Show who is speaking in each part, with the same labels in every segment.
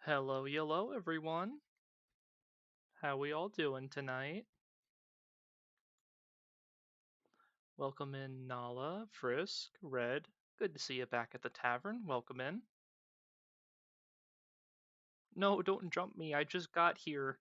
Speaker 1: Hello, yellow, everyone. How we all doing tonight? Welcome in, Nala, Frisk, Red. Good to see you back at the tavern. Welcome in. No, don't jump me. I just got here.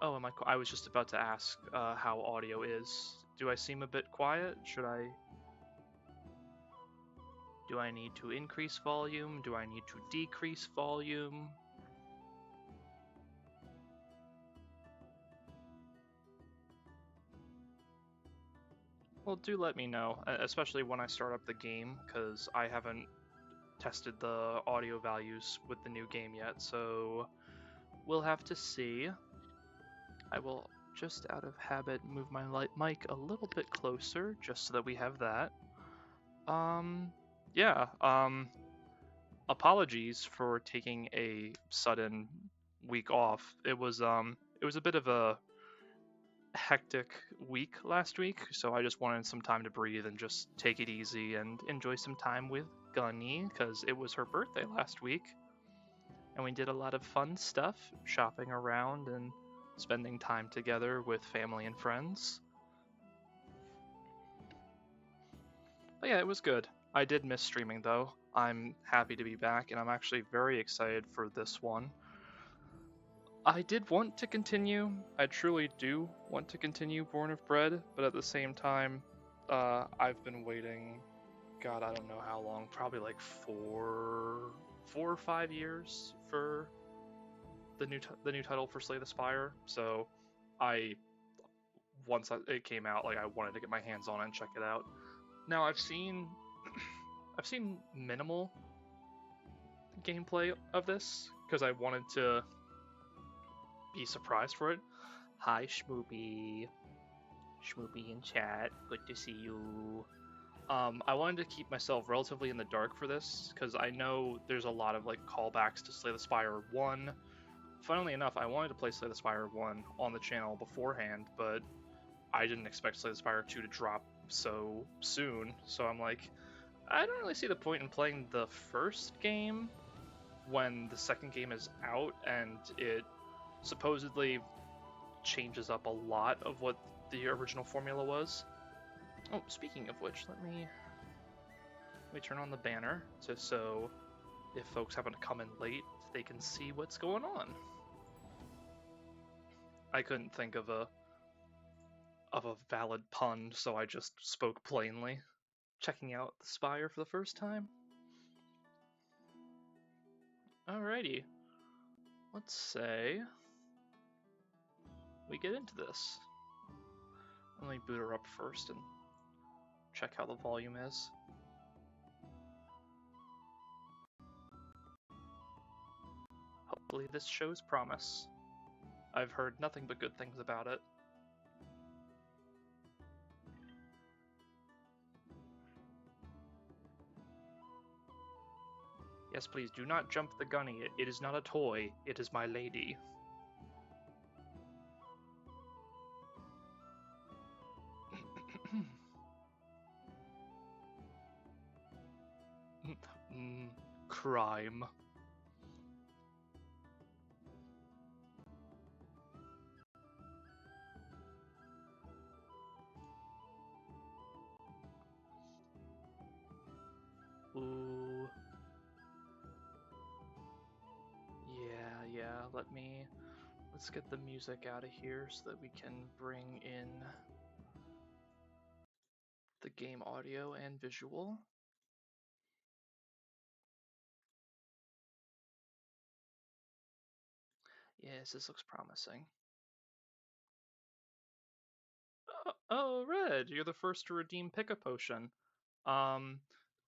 Speaker 1: Oh, I was just about to ask how audio is. Do I seem a bit quiet? Do I need to increase volume? Do I need to decrease volume? Well, do let me know, especially when I start up the game, because I haven't tested the audio values with the new game yet, so we'll have to see. I will, just out of habit, move my mic a little bit closer, just so that we have that. Yeah, apologies for taking a sudden week off. It was a bit of a hectic week last week, so I just wanted some time to breathe and just take it easy and enjoy some time with Gunny, because it was her birthday last week. And we did a lot of fun stuff, shopping around and spending time together with family and friends. But yeah, it was good. I did miss streaming though. I'm happy to be back, and I'm actually very excited for this one. I did want to continue. I truly do want to continue Born of Bread, but at the same time, I've been waiting. God, I don't know how long. Probably like 4 or 5 years for the new title for Slay the Spire. So, I it came out, like I wanted to get my hands on it and check it out. Now I've seen I've seen minimal gameplay of this because I wanted to be surprised for it. Hi, Schmoopy. Schmoopy in chat. Good to see you. I wanted to keep myself relatively in the dark for this because I know there's a lot of like callbacks to Slay the Spire 1. Funnily enough, I wanted to play Slay the Spire 1 on the channel beforehand, but I didn't expect Slay the Spire 2 to drop so soon. So I'm like, I don't really see the point in playing the first game when the second game is out and it supposedly changes up a lot of what the original formula was. Oh, speaking of which, let me turn on the banner so if folks happen to come in late, they can see what's going on. I couldn't think of a valid pun, so I just spoke plainly. Checking out the Spire for the first time. Alrighty, let's say we get into this. Let me boot her up first and check how the volume is. Hopefully this shows promise. I've heard nothing but good things about it. Yes, please do not jump the gunny. It is not a toy. It is my lady. Crime. Ooh. Yeah, let's get the music out of here so that we can bring in the game audio and visual. Yes, this looks promising. Oh, Red, you're the first to redeem Pick a Potion.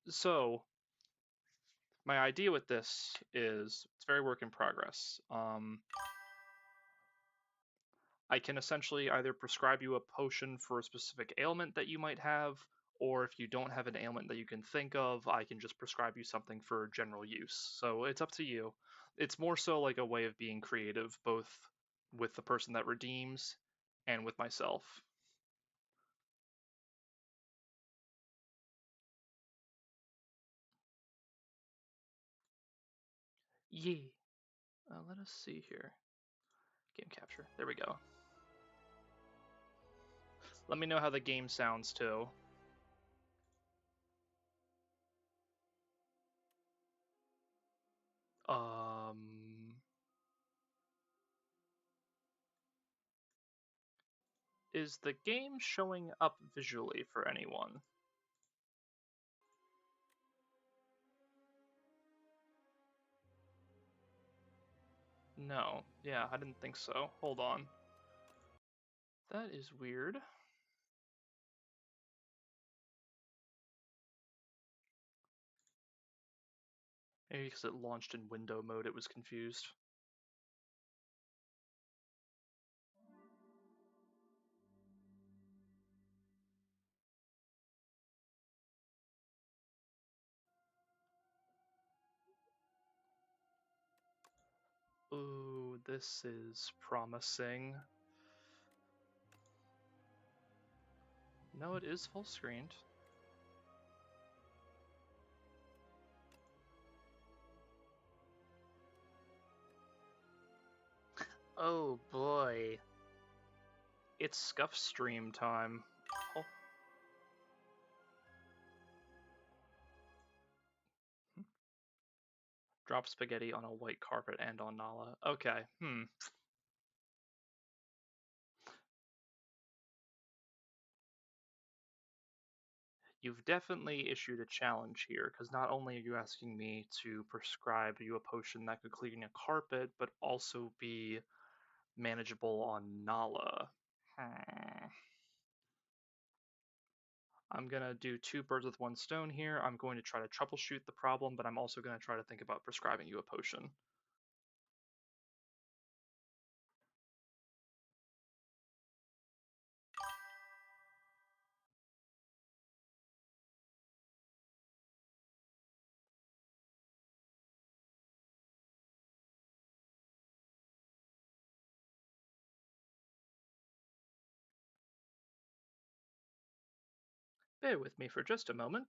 Speaker 1: So my idea with this is it's very work in progress. I can essentially either prescribe you a potion for a specific ailment that you might have, or if you don't have an ailment that you can think of, I can just prescribe you something for general use. So it's up to you. It's more so like a way of being creative, both with the person that redeems and with myself. Yeah. Let us see here. Game capture. There we go. Let me know how the game sounds too. Is the game showing up visually for anyone? No. Yeah, I didn't think so. Hold on. That is weird. Maybe because it launched in window mode, it was confused. Ooh, this is promising. No, it is full screened. Oh boy. It's Scuff stream time. Oh. Drop spaghetti on a white carpet and on Nala. Okay, You've definitely issued a challenge here, because not only are you asking me to prescribe you a potion that could clean a carpet, but also be manageable on Nala. I'm gonna do two birds with one stone here. I'm going to try to troubleshoot the problem, but I'm also going to try to think about prescribing you a potion. Bear with me for just a moment.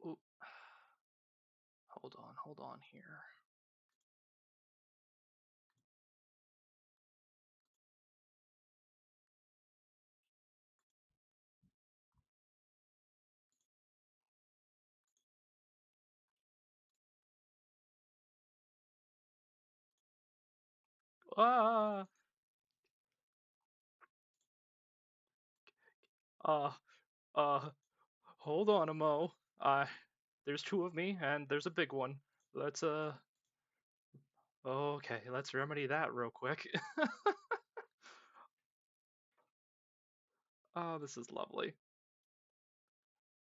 Speaker 1: Ooh. Hold on here. Ah! Uh, uh, hold on, Amo. There's two of me, and there's a big one. Let's, okay, let's remedy that real quick. Oh, this is lovely.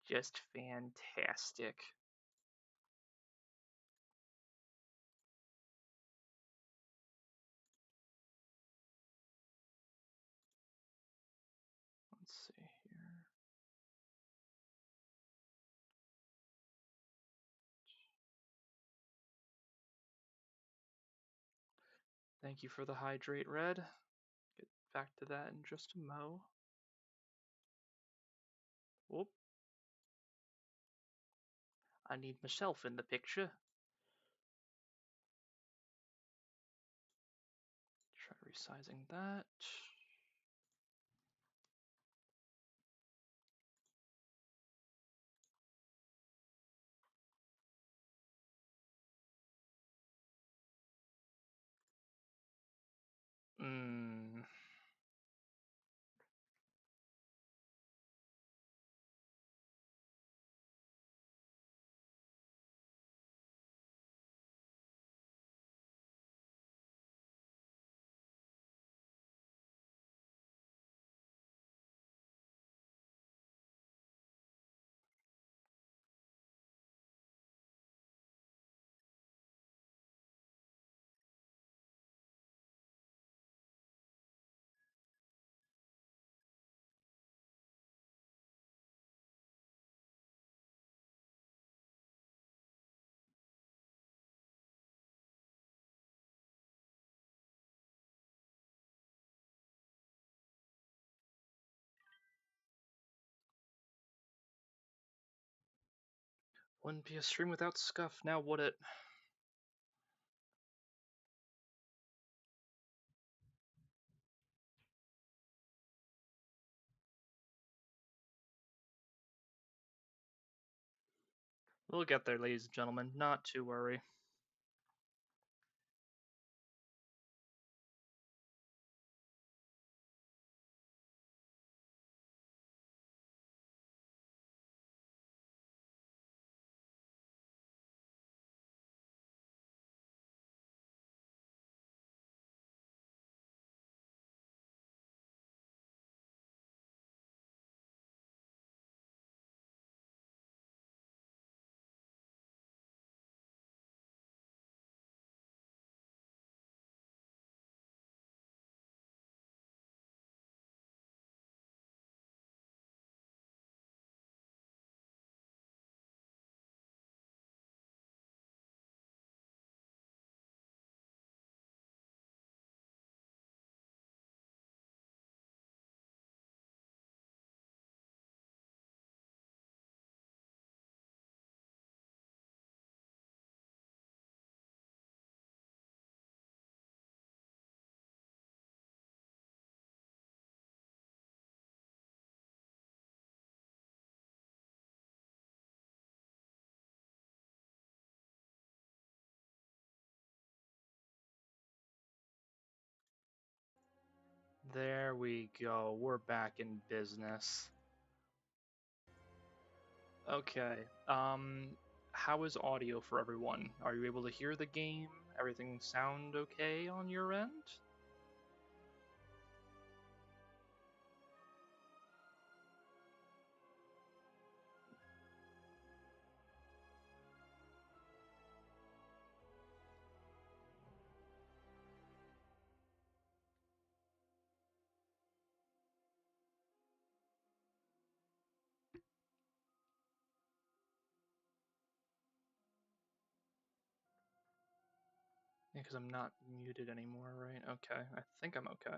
Speaker 1: Just fantastic. Let's see here. Thank you for the hydrate, Red. Get back to that in just a mo. Whoop. I need myself in the picture. Try resizing that. Wouldn't be a stream without scuff, now would it? We'll get there, ladies and gentlemen, not to worry. There we go, we're back in business. Okay, how is audio for everyone? Are you able to hear the game? Everything sound okay on your end? Yeah, because I'm not muted anymore, right? Okay, I think I'm okay.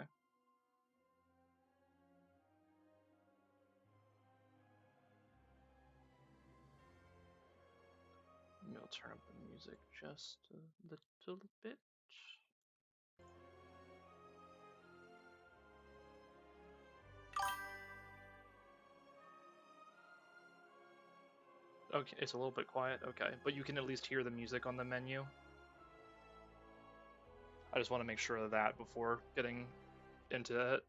Speaker 1: Maybe I'll turn up the music just a little bit. Okay, it's a little bit quiet, okay. But you can at least hear the music on the menu. I just want to make sure of that before getting into it.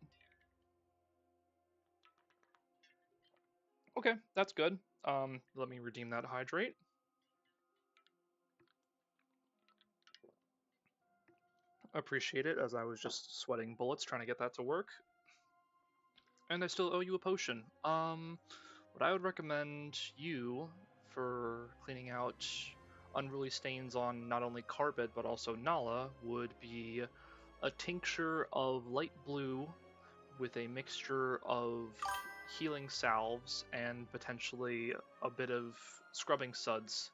Speaker 1: Okay, that's good. Let me redeem that hydrate. Appreciate it, as I was just sweating bullets trying to get that to work. And I still owe you a potion. What I would recommend you for cleaning out unruly stains on not only carpet but also Nala would be a tincture of light blue with a mixture of healing salves and potentially a bit of scrubbing suds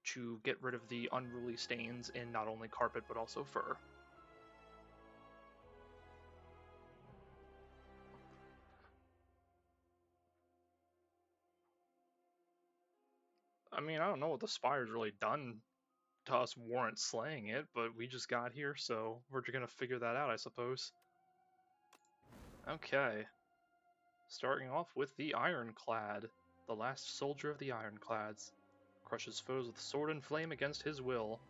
Speaker 1: to get rid of the unruly stains in not only carpet but also fur. I mean, I don't know what the Spire's really done to us warrant slaying it, but we just got here, so we're gonna figure that out, I suppose. Okay. Starting off with the Ironclad, the last soldier of the Ironclads. Crushes foes with sword and flame against his will.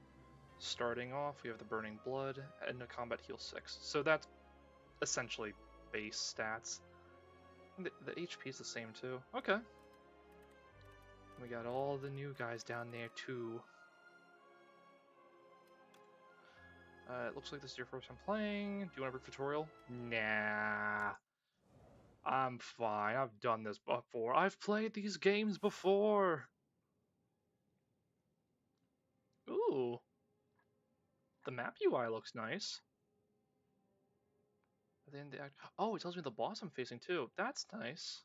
Speaker 1: Starting off, we have the Burning Blood, and a combat heal 6. So that's essentially base stats. The HP is the same too. Okay. We got all the new guys down there too. It looks like this is your first time playing. Do you want a brief tutorial? Nah. I'm fine. I've done this before. I've played these games before. Ooh. The map UI looks nice. Then the act. Oh, it tells me the boss I'm facing too. That's nice.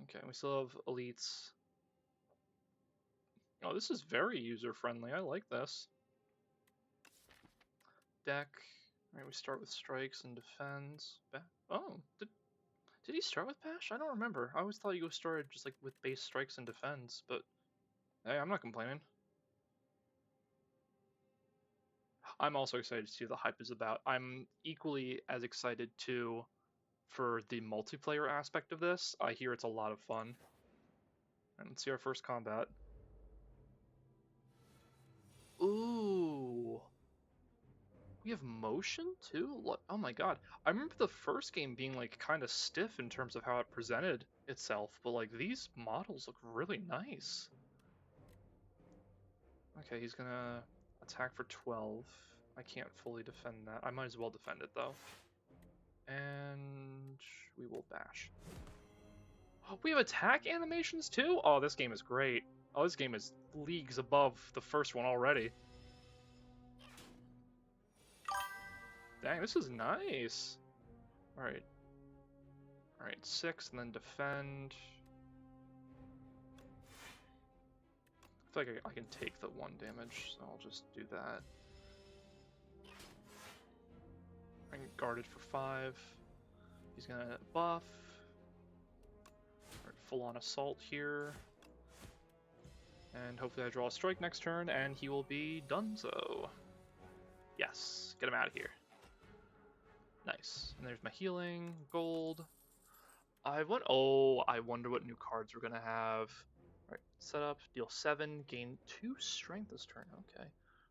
Speaker 1: Okay, we still have elites. Oh, this is very user friendly. I like this. Deck. Alright, we start with strikes and defends. Oh, did he start with bash? I don't remember. I always thought you started just like with base strikes and defends, but Hey, I'm not complaining. I'm also excited to see what the hype is about. I'm equally as excited too for the multiplayer aspect of this. I hear it's a lot of fun. And let's see our first combat. Ooh. We have motion too? Oh my god. I remember the first game being like kind of stiff in terms of how it presented itself, but like these models look really nice. Okay, he's gonna attack for 12. I can't fully defend that. I might as well defend it though. And we will bash. Oh, we have attack animations too? Oh, this game is great. Oh, this game is leagues above the first one already. Dang, this is nice. Alright. Alright, 6 and then defend. I feel like I can take the 1 damage, so I'll just do that. I can guard it for 5. He's gonna buff. Right, full on assault here. And hopefully I draw a strike next turn and he will be donezo. Yes, get him out of here. Nice. And there's my healing, gold. I wonder what new cards we're gonna have. Alright, set up, deal 7, gain 2 strength this turn. Okay.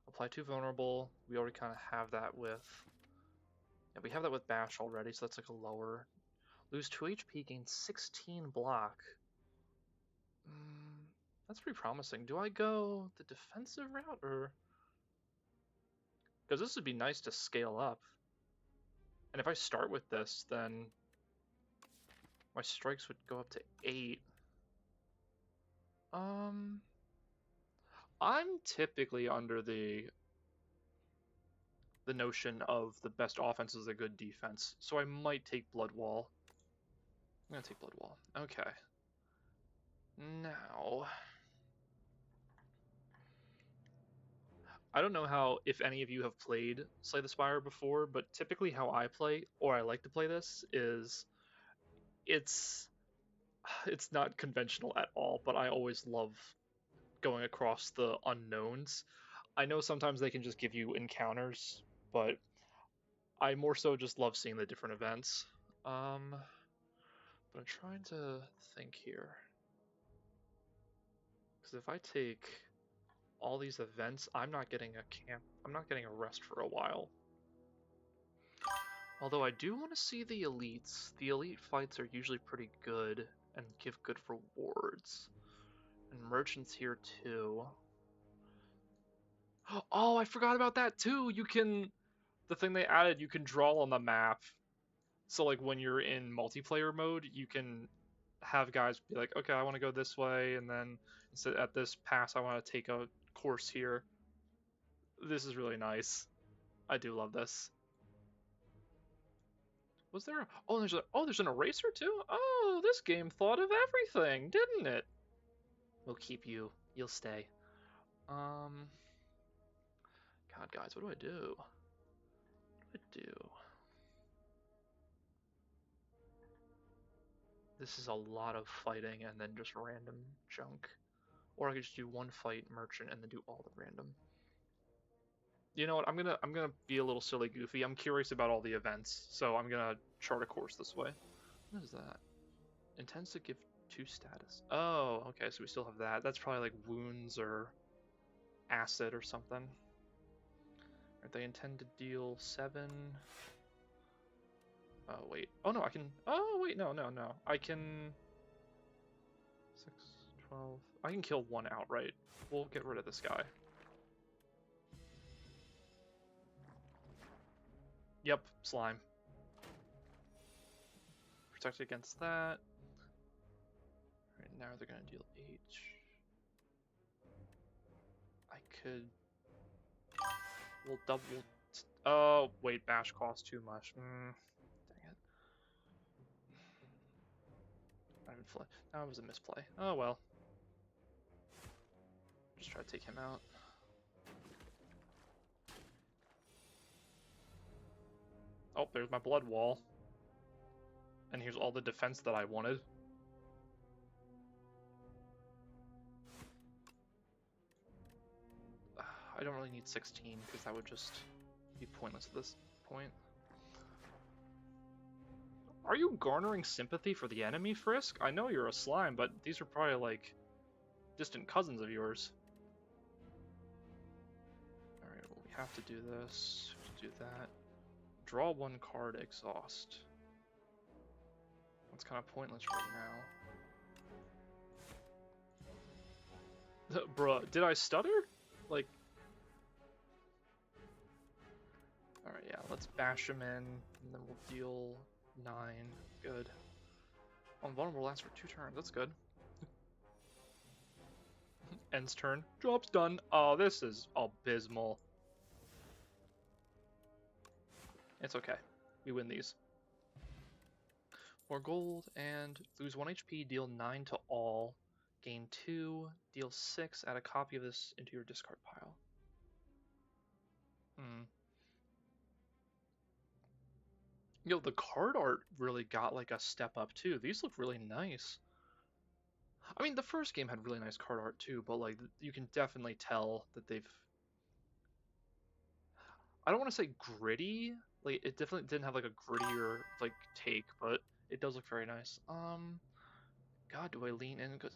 Speaker 1: Apply 2 vulnerable. We already kind of have that with... Yeah, we have that with Bash already, so that's like a lower. Lose 2 HP, gain 16 block. That's pretty promising. Do I go the defensive route, or... Because this would be nice to scale up. And if I start with this, then my strikes would go up to 8. I'm typically under the notion of the best offense is a good defense, so I might take Blood Wall. I'm gonna take Blood Wall. Okay. Now, I don't know how, if any of you have played Slay the Spire before, but typically how I play, or I like to play this, is it's not conventional at all, but I always love going across the unknowns. I know sometimes they can just give you encounters, but I more so just love seeing the different events. But I'm trying to think here. Because if I take all these events, I'm not getting a rest for a while. Although I do want to see the elites. The elite fights are usually pretty good and give good rewards. And merchants here too. Oh, I forgot about that too! The thing they added, you can draw on the map. So like when you're in multiplayer mode, you can have guys be like, okay, I want to go this way, and then instead at this pass, I want to take a course here. This is really nice. I do love this. Was there? There's an eraser too. Oh, this game thought of everything, didn't it? We'll keep you. You'll stay. God, guys, what do I do? What do I do? This is a lot of fighting and then just random junk. Or I could just do one fight merchant and then do all the random. You know what? I'm gonna be a little silly goofy. I'm curious about all the events, so I'm gonna chart a course this way. What is that? Intends to give 2 status. Oh, okay, so we still have that. That's probably like wounds or acid or something. Right, they intend to deal 7. Oh wait. Oh no, I can. Oh wait, no. I can. 6, 12. I can kill 1 outright. We'll get rid of this guy. Yep, slime. Protect against that. Right, now they're gonna deal 8. I could... We'll double... Oh, wait, bash costs too much. Dang it. That was a misplay. Oh well. Just try to take him out. Oh, there's my blood wall. And here's all the defense that I wanted. I don't really need 16 because that would just be pointless at this point. Are you garnering sympathy for the enemy, Frisk? I know you're a slime, but these are probably like distant cousins of yours. Alright, well, we have to do this, do that. Draw one card, exhaust. That's kind of pointless right now. Bruh, did I stutter? Like... Alright, yeah, let's bash him in, and then we'll deal 9. Good. Invulnerable lasts for 2 turns, that's good. End's turn. Job's done. Oh, this is abysmal. It's okay. We win these. More gold, and lose 1 HP, deal 9 to all. Gain 2, deal 6, add a copy of this into your discard pile. Yo, the card art really got like a step up too. These look really nice. I mean, the first game had really nice card art too, but like you can definitely tell that they've... I don't want to say gritty. Like it definitely didn't have like a grittier like take, but it does look very nice. God, do I lean in? Because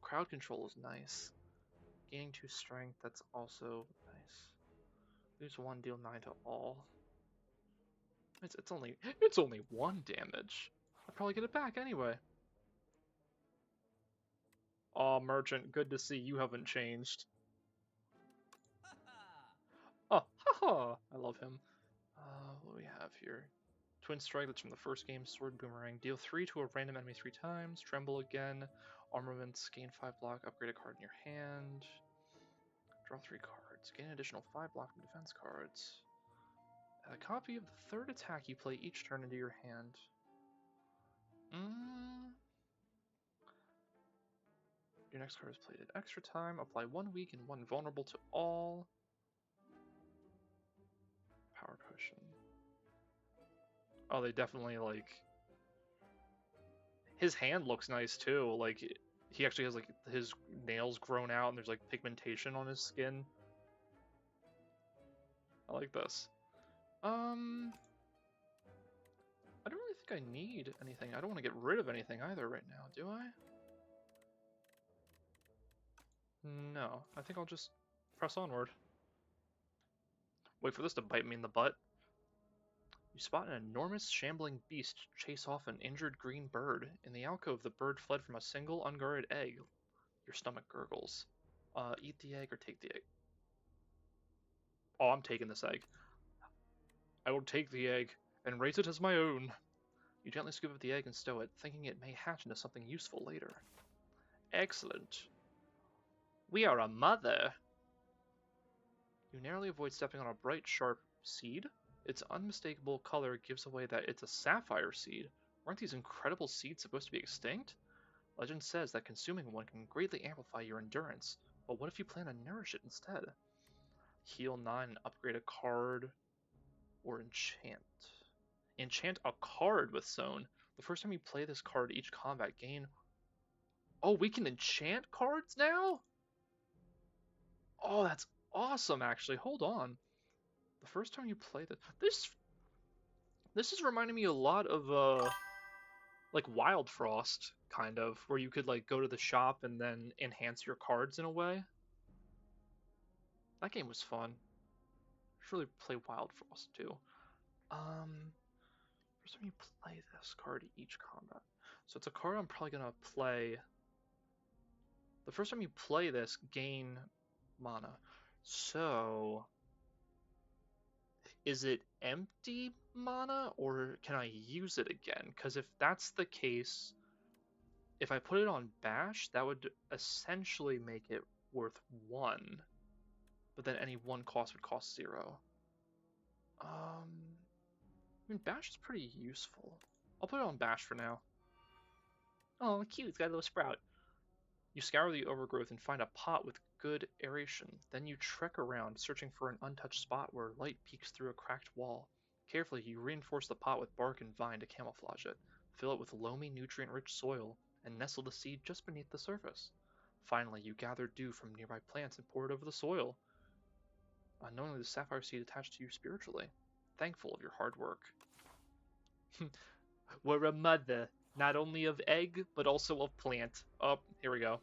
Speaker 1: crowd control is nice. Gaining 2 strength, that's also nice. Lose 1, deal 9 to all. It's only 1 damage. I'll probably get it back anyway. Aw, Merchant, good to see you haven't changed. Oh, haha! I love him. What do we have here? Twin Strike, that's from the first game. Sword Boomerang. Deal 3 to a random enemy 3 times. Tremble again. Armaments, gain 5 block. Upgrade a card in your hand. Draw 3 cards. Gain an additional 5 block from defense cards. Add a copy of the 3rd attack you play each turn into your hand. Your next card is played at extra time. Apply 1 weak and 1 vulnerable to all. Power Potion. Oh, they definitely, like... His hand looks nice, too. Like, he actually has, like, his nails grown out and there's, like, pigmentation on his skin. I like this. I don't really think I need anything. I don't want to get rid of anything either right now, do I? No, I think I'll just press onward. Wait for this to bite me in the butt. You spot an enormous shambling beast chase off an injured green bird. In the alcove, the bird fled from a single unguarded egg. Your stomach gurgles. Eat the egg or take the egg? Oh, I'm taking this egg. I will take the egg and raise it as my own. You gently scoop up the egg and stow it, thinking it may hatch into something useful later. Excellent. We are a mother. You narrowly avoid stepping on a bright, sharp seed. Its unmistakable color gives away that it's a sapphire seed. Weren't these incredible seeds supposed to be extinct? Legend says that consuming one can greatly amplify your endurance, but what if you plan to nourish it instead? Heal 9 and upgrade a card, or enchant. Enchant a card with Sown. The first time you play this card, each combat gain... Oh, we can enchant cards now? Oh, that's awesome, actually. Hold on. The first time you play this is reminding me a lot of like Wild Frost, kind of, where you could like go to the shop and then enhance your cards in a way. That game was fun. Should really play Wild Frost too. First time you play this card each combat. So it's a card I'm probably gonna play. The first time you play this, gain mana. So is it empty mana, or can I use it again? Because if that's the case, if I put it on Bash, that would essentially make it worth 1. But then any 1 cost would cost 0. I mean, Bash is pretty useful. I'll put it on Bash for now. Oh, cute, it's got a little sprout. You scour the overgrowth and find a pot with good aeration. Then you trek around, searching for an untouched spot where light peeks through a cracked wall. Carefully, you reinforce the pot with bark and vine to camouflage it. Fill it with loamy, nutrient-rich soil, and nestle the seed just beneath the surface. Finally, you gather dew from nearby plants and pour it over the soil. Unknowingly, the sapphire seed attached to you spiritually. Thankful of your hard work. We're a mother, not only of egg, but also of plant. Oh, here we go.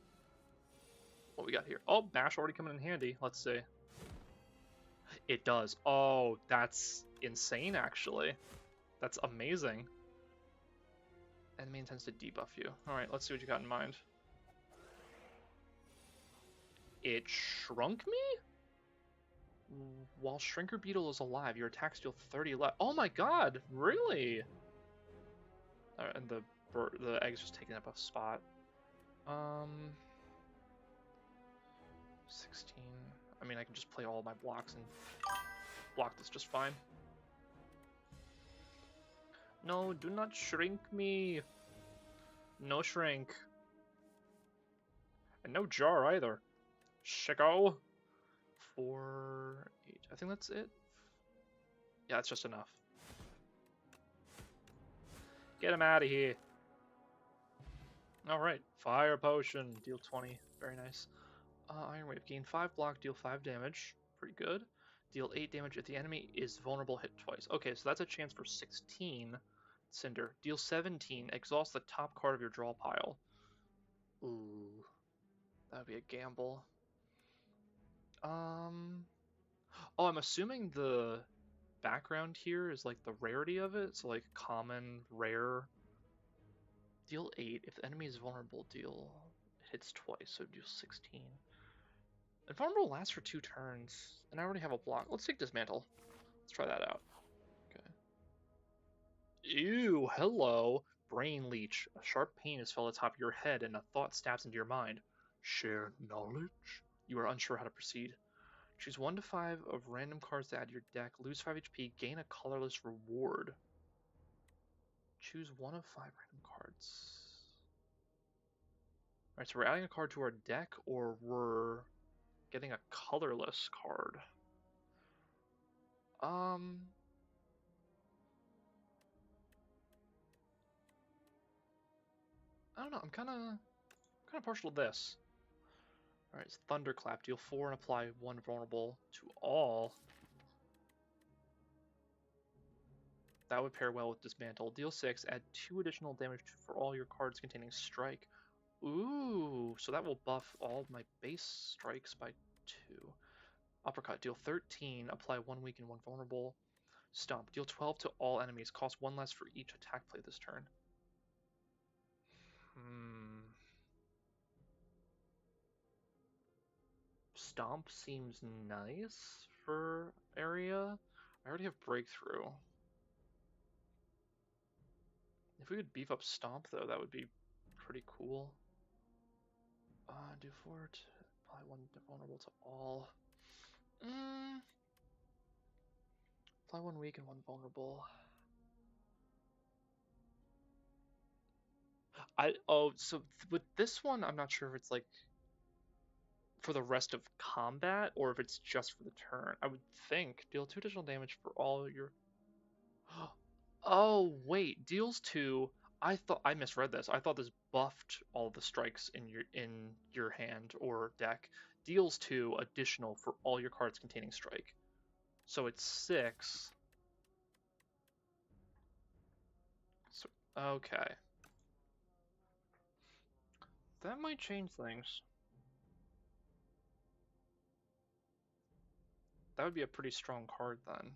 Speaker 1: What we got here? Oh, Bash already coming in handy. Let's see. It does. Oh, that's insane, actually. That's amazing. Enemy intends to debuff you. Alright, let's see what you got in mind. It shrunk me? While Shrinker Beetle is alive, your attacks deal 30 less. Oh my god, really? And the egg's just taking up a spot. 16. I mean, I can just play all my blocks and block this just fine. No, do not shrink me. No shrink. And no jar either. Shiko. 4, 8. I think that's it. Yeah, that's just enough. Get him out of here. Alright. Fire potion. Deal 20. Very nice. Iron Wave. Gain 5 block, deal 5 damage. Pretty good. Deal 8 damage if the enemy is vulnerable, hit twice. Okay, so that's a chance for 16. Cinder. Deal 17. Exhaust the top card of your draw pile. Ooh. That would be a gamble. Oh, I'm assuming the background here is like the rarity of it. So like common, rare. Deal 8. If the enemy is vulnerable, deal hits twice, so deal 16. And vulnerable lasts for 2 turns, and I already have a block. Let's take Dismantle. Let's try that out. Okay. Ew, hello. Brain Leech. A sharp pain is felt atop your head, and a thought stabs into your mind. Share knowledge? You are unsure how to proceed. Choose 1 to 5 of random cards to add to your deck. Lose 5 HP. Gain a colorless reward. Choose 1 of 5 random cards. Alright, so we're adding a card to our deck, or we're getting a colorless card. I don't know. I'm kind of partial to this. All right, it's Thunderclap. Deal 4 and apply 1 vulnerable to all. That would pair well with Dismantle. Deal 6. Add 2 additional damage for all your cards containing Strike. Ooh, so that will buff all my base strikes by 2. Uppercut. Deal 13. Apply 1 weak and 1 vulnerable. Stomp. Deal 12 to all enemies. Cost 1 less for each attack play this turn. Stomp seems nice for area. I already have Breakthrough. If we could beef up Stomp, though, that would be pretty cool. Do 4 to apply 1 vulnerable to all. Apply 1 weak and 1 vulnerable. So with this one, I'm not sure if it's like for the rest of combat or if it's just for the turn. I would think deal 2 additional damage for all your. Oh wait, deals 2. I thought I misread this. I thought this buffed all the strikes in your hand or deck. Deals 2 additional for all your cards containing strike. So it's 6. So okay. That might change things. That would be a pretty strong card then.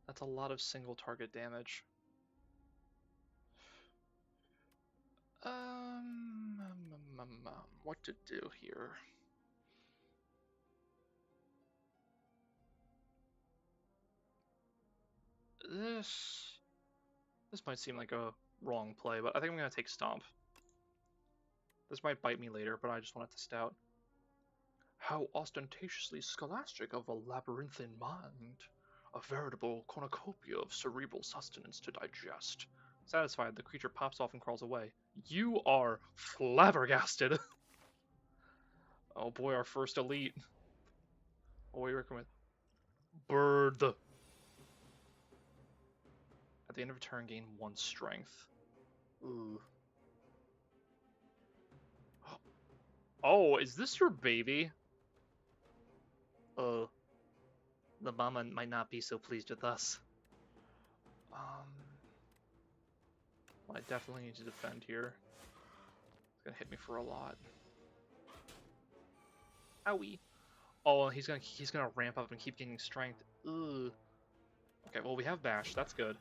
Speaker 1: That's a lot of single target damage. What to do here? This might seem like a wrong play, but I think I'm gonna take Stomp. This might bite me later, but I just want to test out. How ostentatiously scholastic of a labyrinthine mind. A veritable cornucopia of cerebral sustenance to digest. Satisfied, the creature pops off and crawls away. You are flabbergasted! Oh boy, our first elite. What are we working with? Bird. I the end of a turn, gain 1 strength. Ooh. Oh, is this your baby? Oh. The mama might not be so pleased with us. Well, I definitely need to defend here. It's gonna hit me for a lot. Owie. Oh, he's gonna ramp up and keep gaining strength. Ugh. Okay, well we have bash. That's good.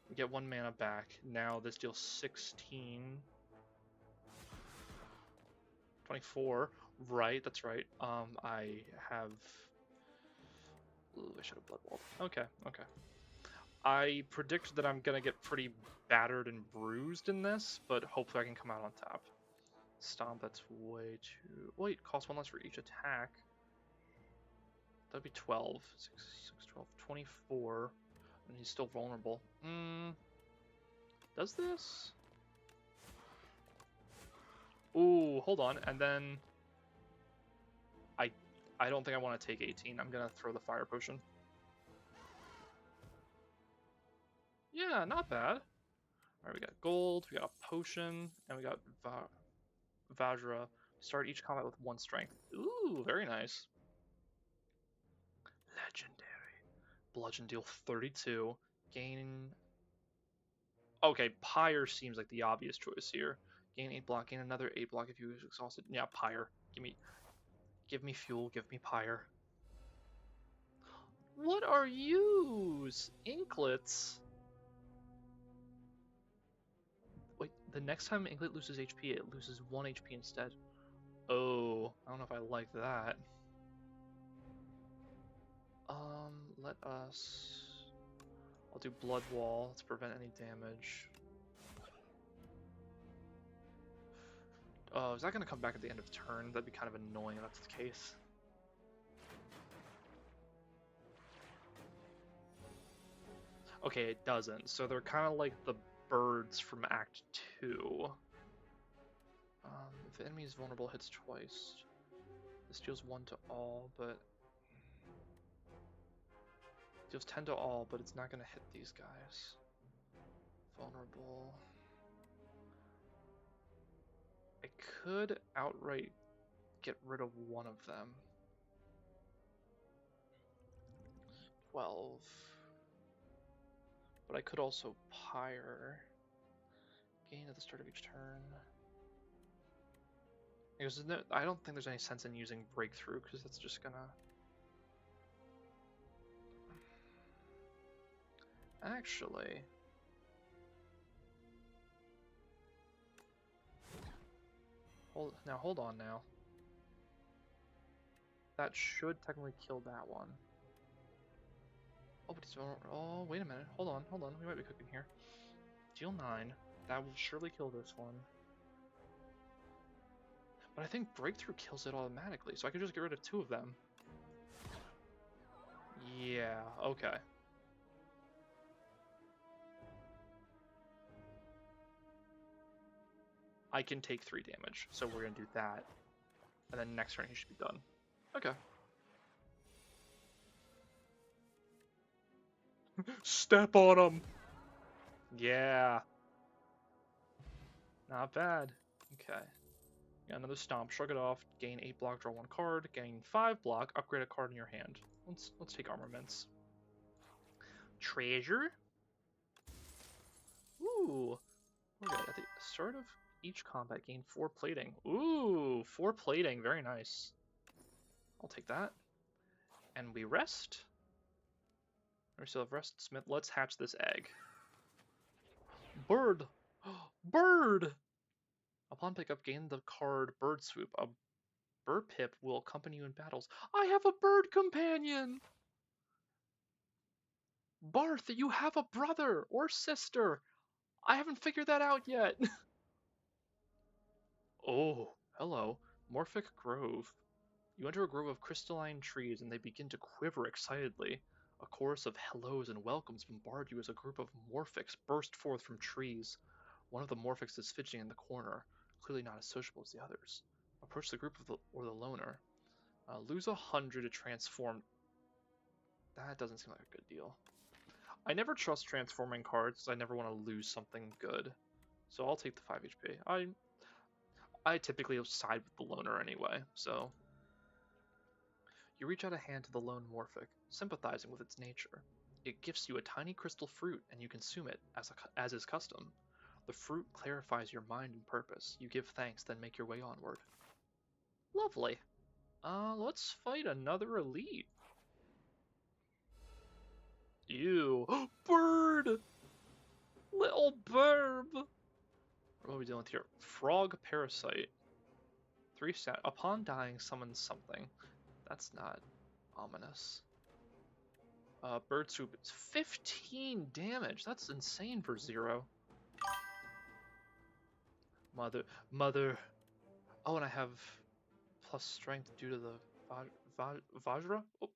Speaker 1: We get 1 mana back. Now this deals 16. 24. Right, that's right. I have. Ooh, I should have blood walled. Okay, okay. I predict that I'm gonna get pretty battered and bruised in this, but hopefully I can come out on top. Stomp, that's way too... Wait, cost 1 less for each attack. That'd be 12. 6, 12, 24. And he's still vulnerable. Does this? Ooh, hold on. And then... I don't think I want to take 18. I'm gonna throw the fire potion. Yeah, not bad. Alright, we got gold, we got a potion, and we got Vajra. Start each combat with 1 strength. Ooh, very nice. Legendary. Bludgeon deal 32. Gain... Okay, Pyre seems like the obvious choice here. Gain 8 block, gain another 8 block if you are exhausted. Yeah, Pyre. Give me fuel, give me Pyre. What are yous? Inklets? Wait, the next time Inklet loses HP, it loses 1 HP instead. Oh, I don't know if I like that. Let us... I'll do Blood Wall to prevent any damage. Oh, is that going to come back at the end of turn? That'd be kind of annoying if that's the case. Okay, it doesn't. So they're kind of like the birds from Act 2. If the enemy is vulnerable, hits twice. This deals 1 to all, but... Deals 10 to all, but it's not going to hit these guys. Vulnerable... I could outright get rid of one of them. 12. But I could also Pyre. Gain at the start of each turn. Because I don't think there's any sense in using Breakthrough, because that's just gonna... Actually... Hold on now. That should technically kill that one. Oh, but he's... Oh, wait a minute. Hold on. We might be cooking here. Deal 9. That will surely kill this one. But I think Breakthrough kills it automatically, so I could just get rid of 2 of them. Yeah, okay. I can take 3 damage, so we're gonna do that. And then next turn he should be done. Okay. Step on him! Yeah. Not bad. Okay. Got another Stomp, shrug it off, gain 8 block, draw 1 card, gain 5 block, upgrade a card in your hand. Let's take armaments. Treasure? Ooh. Okay, at the start of each combat, gain 4 plating. Ooh, 4 plating, very nice. I'll take that. And we rest. We still have rest, Smith. Let's hatch this egg. Bird! Bird! Upon pickup, gain the card Bird Swoop. A bird pip will accompany you in battles. I have a bird companion! Barth, you have a brother or sister! I haven't figured that out yet! Oh, hello. Morphic Grove. You enter a grove of crystalline trees and they begin to quiver excitedly. A chorus of hellos and welcomes bombard you as a group of Morphics burst forth from trees. One of the Morphics is fidgeting in the corner, clearly not as sociable as the others. Approach the group or the loner. Lose 100 to transform. That doesn't seem like a good deal. I never trust transforming cards because I never want to lose something good. So I'll take the 5 HP. I typically side with the loner anyway, so... You reach out a hand to the lone Morphic, sympathizing with its nature. It gifts you a tiny crystal fruit, and you consume it, as is custom. The fruit clarifies your mind and purpose. You give thanks, then make your way onward. Lovely. Let's fight another elite. Ew. Bird! Little burb! What are we dealing with here? Frog Parasite. 3 stat. Upon dying, summons something. That's not ominous. Bird Swoop. It's 15 damage. That's insane for 0. Mother. Oh, and I have plus strength due to the Vajra? Oh.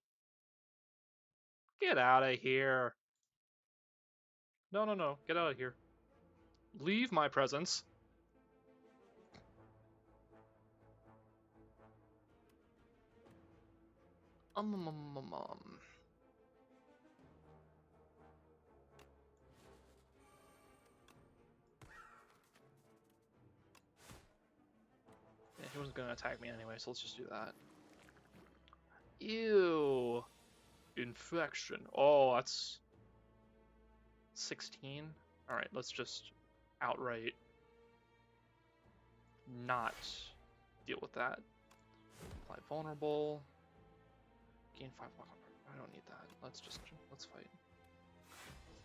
Speaker 1: Get out of here. No. Get out of here. Leave my presence. Yeah, he wasn't gonna attack me anyway, so let's just do that. Ew. Infection. Oh, that's 16. Alright, let's just outright not deal with that. Apply vulnerable. Gain 5 block. I don't need that. Let's fight.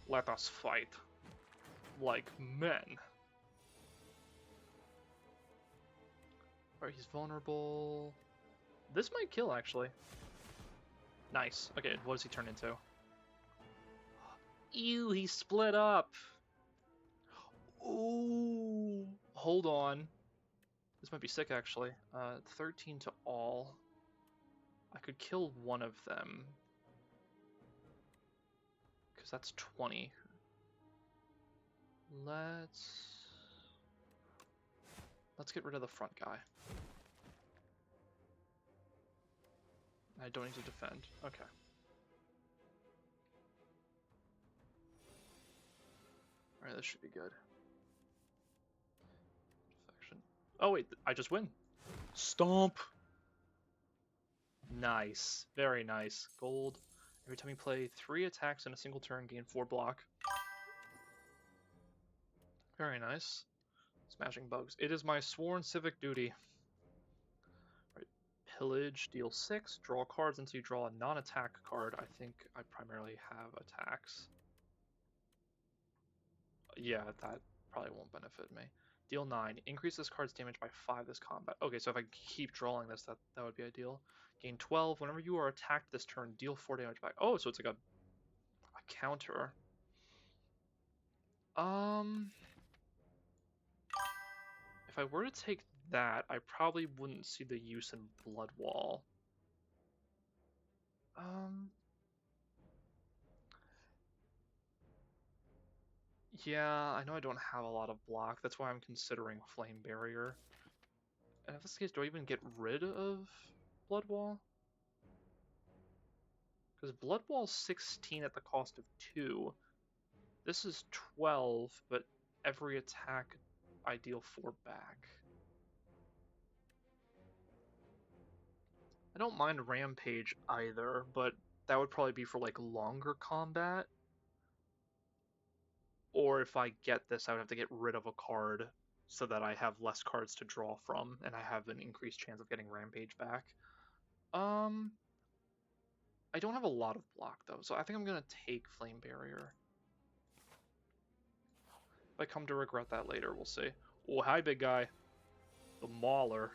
Speaker 1: Let us fight. Like men. Alright, he's vulnerable. This might kill, actually. Nice. Okay, what does he turn into? Ew, he split up. Ooh. Hold on. This might be sick, actually. 13 to all. I could kill one of them. Because that's 20. Let's get rid of the front guy. I don't need to defend. Okay. Alright, this should be good. Defection. Oh wait, I just win. Stomp! Nice. Very nice. Gold. Every time you play 3 attacks in a single turn, gain 4 block. Very nice. Smashing bugs. It is my sworn civic duty. Right. Pillage, deal 6. Draw cards until you draw a non-attack card. I think I primarily have attacks. Yeah, that probably won't benefit me. Deal 9. Increase this card's damage by 5 this combat. Okay, so if I keep drawing this, that would be ideal. Gain 12. Whenever you are attacked this turn, deal 4 damage back. Oh, so it's like a counter. If I were to take that, I probably wouldn't see the use in Blood Wall. Yeah, I know I don't have a lot of block. That's why I'm considering Flame Barrier. And if that's the case, do I even get rid of Blood Wall? Because Blood Wall's 16 at the cost of 2. This is 12, but every attack I deal 4 back. I don't mind Rampage either, but that would probably be for like longer combat. Or if I get this, I would have to get rid of a card so that I have less cards to draw from, and I have an increased chance of getting Rampage back. I don't have a lot of block, though, so I think I'm going to take Flame Barrier. If I come to regret that later, we'll see. Oh, hi, big guy. The Mauler.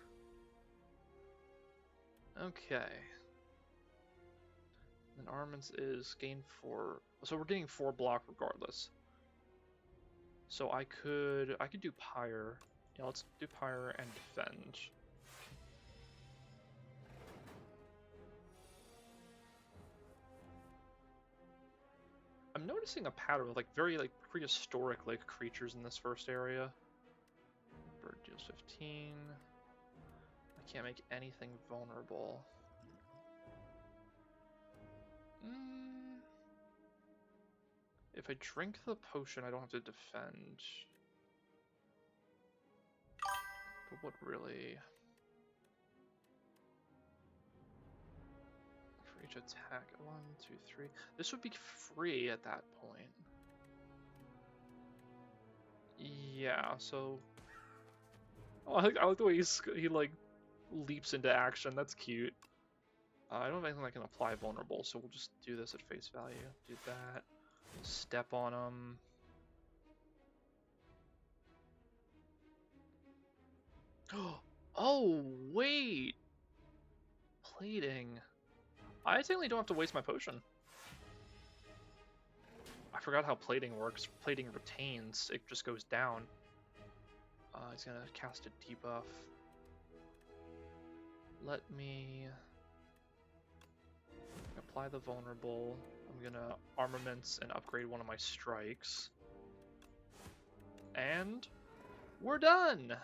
Speaker 1: Okay. And armaments is gain 4. So we're getting 4 block regardless. So I could do Pyre. Yeah, let's do Pyre and defend. I'm noticing a pattern with like very like prehistoric like creatures in this first area. Bird deals 15. I can't make anything vulnerable. If I drink the potion, I don't have to defend. But what really... For each attack, 1, 2, 3. This would be free at that point. Yeah, so... Oh, I like the way he like leaps into action. That's cute. I don't have anything that can apply vulnerable, so we'll just do this at face value. Do that. Step on him. Oh, wait! Plating. I technically don't have to waste my potion. I forgot how plating works. Plating retains. It just goes down. He's gonna cast a debuff. Let me apply the vulnerable. I'm gonna armaments and upgrade one of my strikes. And we're done!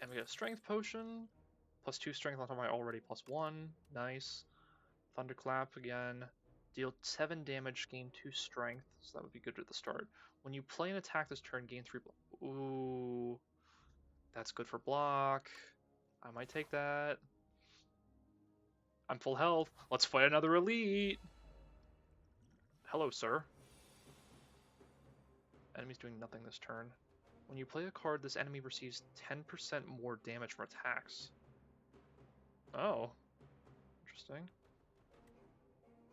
Speaker 1: And we got a strength potion. +2 strength on top of my already +1. Nice. Thunderclap again. Deal 7 damage, gain 2 strength. So that would be good at the start. When you play an attack this turn, gain 3 block. Ooh. That's good for block. I might take that. I'm full health. Let's fight another elite. Hello, sir. Enemy's doing nothing this turn. When you play a card, this enemy receives 10% more damage from attacks. Oh. Interesting.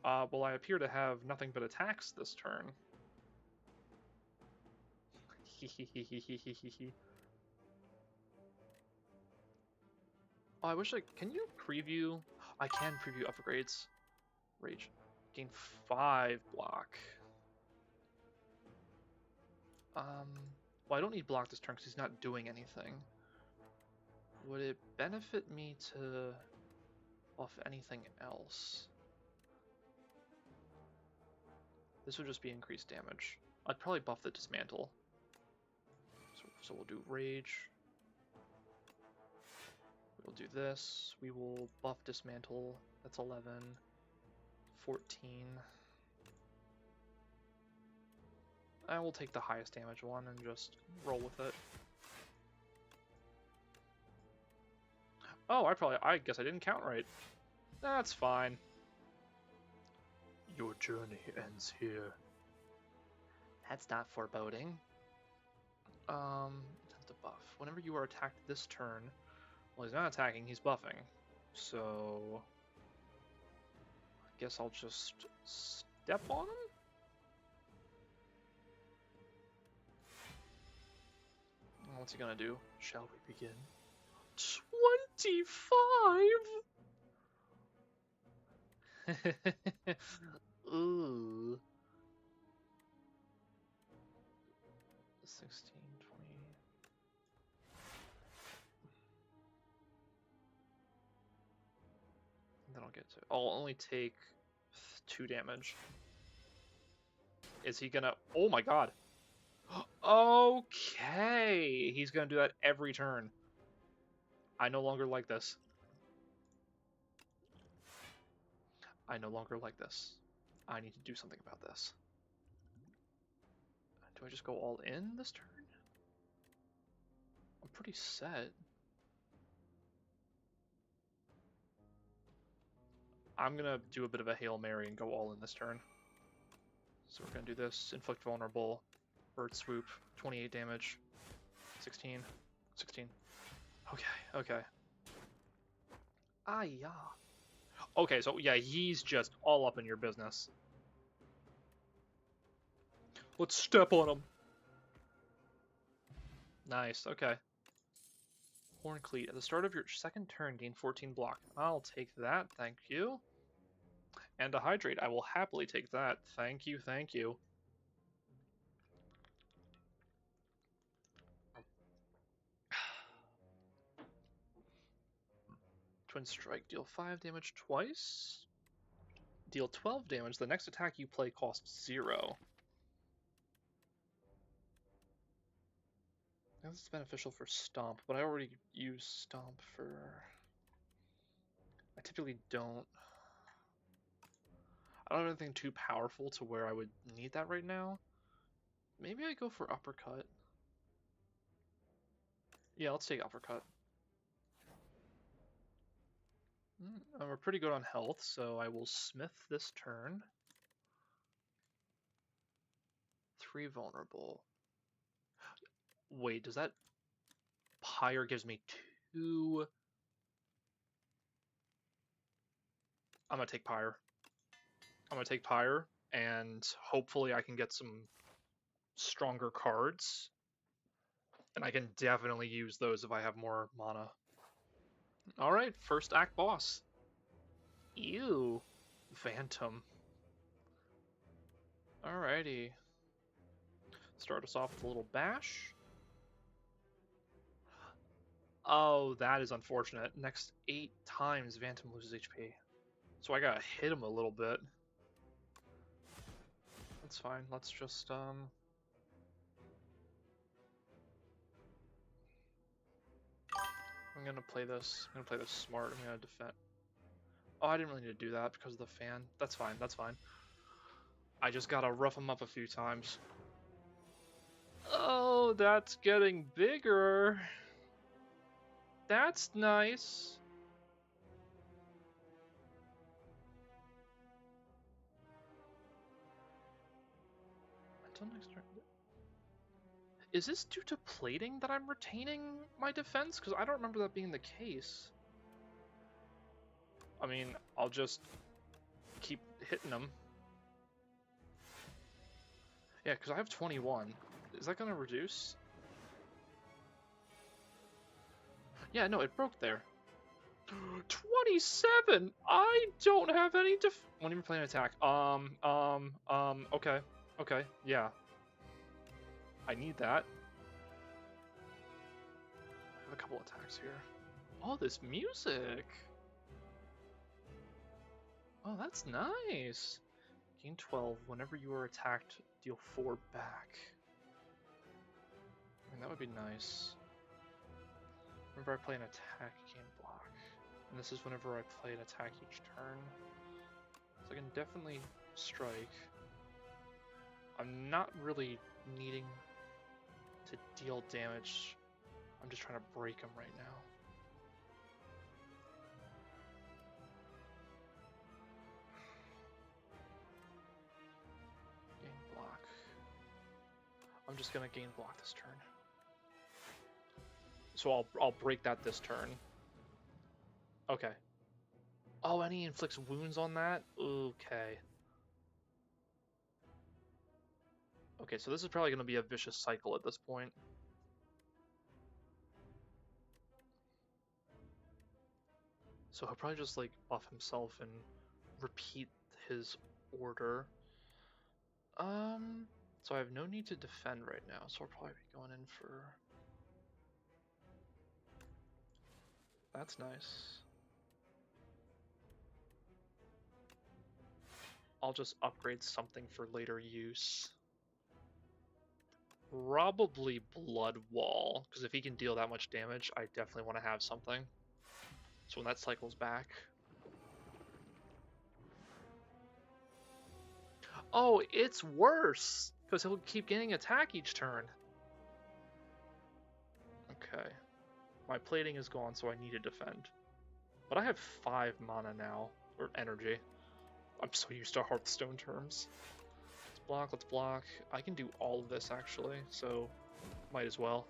Speaker 1: Well, I appear to have nothing but attacks this turn. Oh, I wish I... Can you preview? I can preview upgrades. Rage. Gain 5 block. Well, I don't need block this turn because he's not doing anything. Would it benefit me to buff anything else? This would just be increased damage. I'd probably buff the dismantle. So we'll do rage. We'll do this. We will buff dismantle. That's 11. 14. I will take the highest damage one and just roll with it. Oh, I guess I didn't count right. That's fine. Your journey ends here. That's not foreboding. Tends to buff. Whenever you are attacked this turn, well, he's not attacking, he's buffing. So I guess I'll just step on him? What's he gonna do? Shall we begin? 25! Ooh. 16, 20. Then I'll get to... I'll only take 2 damage. Is he gonna... Oh my god! Okay! He's gonna do that every turn. I no longer like this. I no longer like this. I need to do something about this. Do I just go all in this turn? I'm pretty set. I'm gonna do a bit of a Hail Mary and go all in this turn. So we're gonna do this. Inflict vulnerable. Bird swoop. 28 damage. 16. 16. Okay, okay. Ah, yeah. Okay, so yeah, he's just all up in your business. Let's step on him. Nice, okay. Horn Cleat. At the start of your second turn, gain 14 block. I'll take that, thank you. And a Hydrate. I will happily take that. Thank you, thank you. Twin Strike. Deal 5 damage twice. Deal 12 damage. The next attack you play costs 0. Now this is beneficial for Stomp, but I already use Stomp for... I typically don't. I don't have anything too powerful to where I would need that right now. Maybe I go for uppercut. Yeah, let's take uppercut. We're pretty good on health, so I will smith this turn. 3 vulnerable. Wait, does that... Pyre gives me 2... I'm gonna take Pyre. I'm gonna take Pyre, and hopefully I can get some stronger cards. And I can definitely use those if I have more mana. Alright, first act boss. Ew. Phantom. Alrighty. Start us off with a little bash. Oh, that is unfortunate. Next 8 times Phantom loses HP. So I gotta hit him a little bit. That's fine. Let's just, I'm gonna play this. I'm gonna play this smart. I'm gonna defend. Oh, I didn't really need to do that because of the fan. That's fine. That's fine. I just gotta rough him up a few times. Oh, that's getting bigger. That's nice. Until next turn. Is this due to plating that I'm retaining my defense? Because I don't remember that being the case. I mean, I'll just keep hitting them. Yeah, because I have 21. Is that going to reduce? Yeah, no, it broke there. 27! I don't have any won't even play an attack. Okay. Okay, yeah. I need that. I have a couple attacks here. Oh, this music! Oh, that's nice! Gain 12. Whenever you are attacked, deal 4 back. I mean, that would be nice. Whenever I play an attack, gain block. And this is whenever I play an attack each turn. So I can definitely strike. I'm not really needing to deal damage. I'm just trying to break him right now. Gain block. I'm just gonna gain block this turn. So I'll break that this turn. Okay. Oh, and he inflicts wounds on that? Okay. Okay, so this is probably going to be a vicious cycle at this point. So he'll probably just, like, buff himself and repeat his order. So I have no need to defend right now, so I'll probably be going in for... That's nice. I'll just upgrade something for later use. Probably Blood Wall, because if he can deal that much damage, I definitely want to have something. So when that cycles back... Oh, it's worse! Because he'll keep getting attack each turn. Okay. My plating is gone, so I need to defend. But I have 5 mana now, or energy. I'm so used to Hearthstone terms. Let's block, let's block. I can do all of this, actually, so might as well.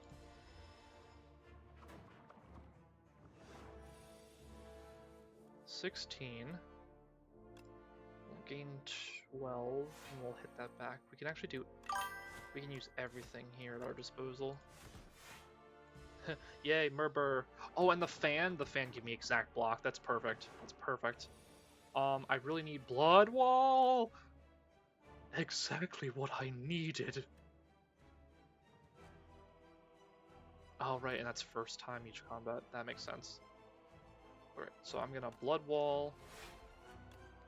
Speaker 1: $16. We'll gain 12, and we'll hit that back. We can actually do... We can use everything here at our disposal. Yay, Murber. Oh, and the fan? The fan give me exact block. That's perfect. That's perfect. I really need Blood Wall! Exactly what I needed. Oh, right, and that's first time each combat. That makes sense. Alright, so I'm gonna Blood Wall.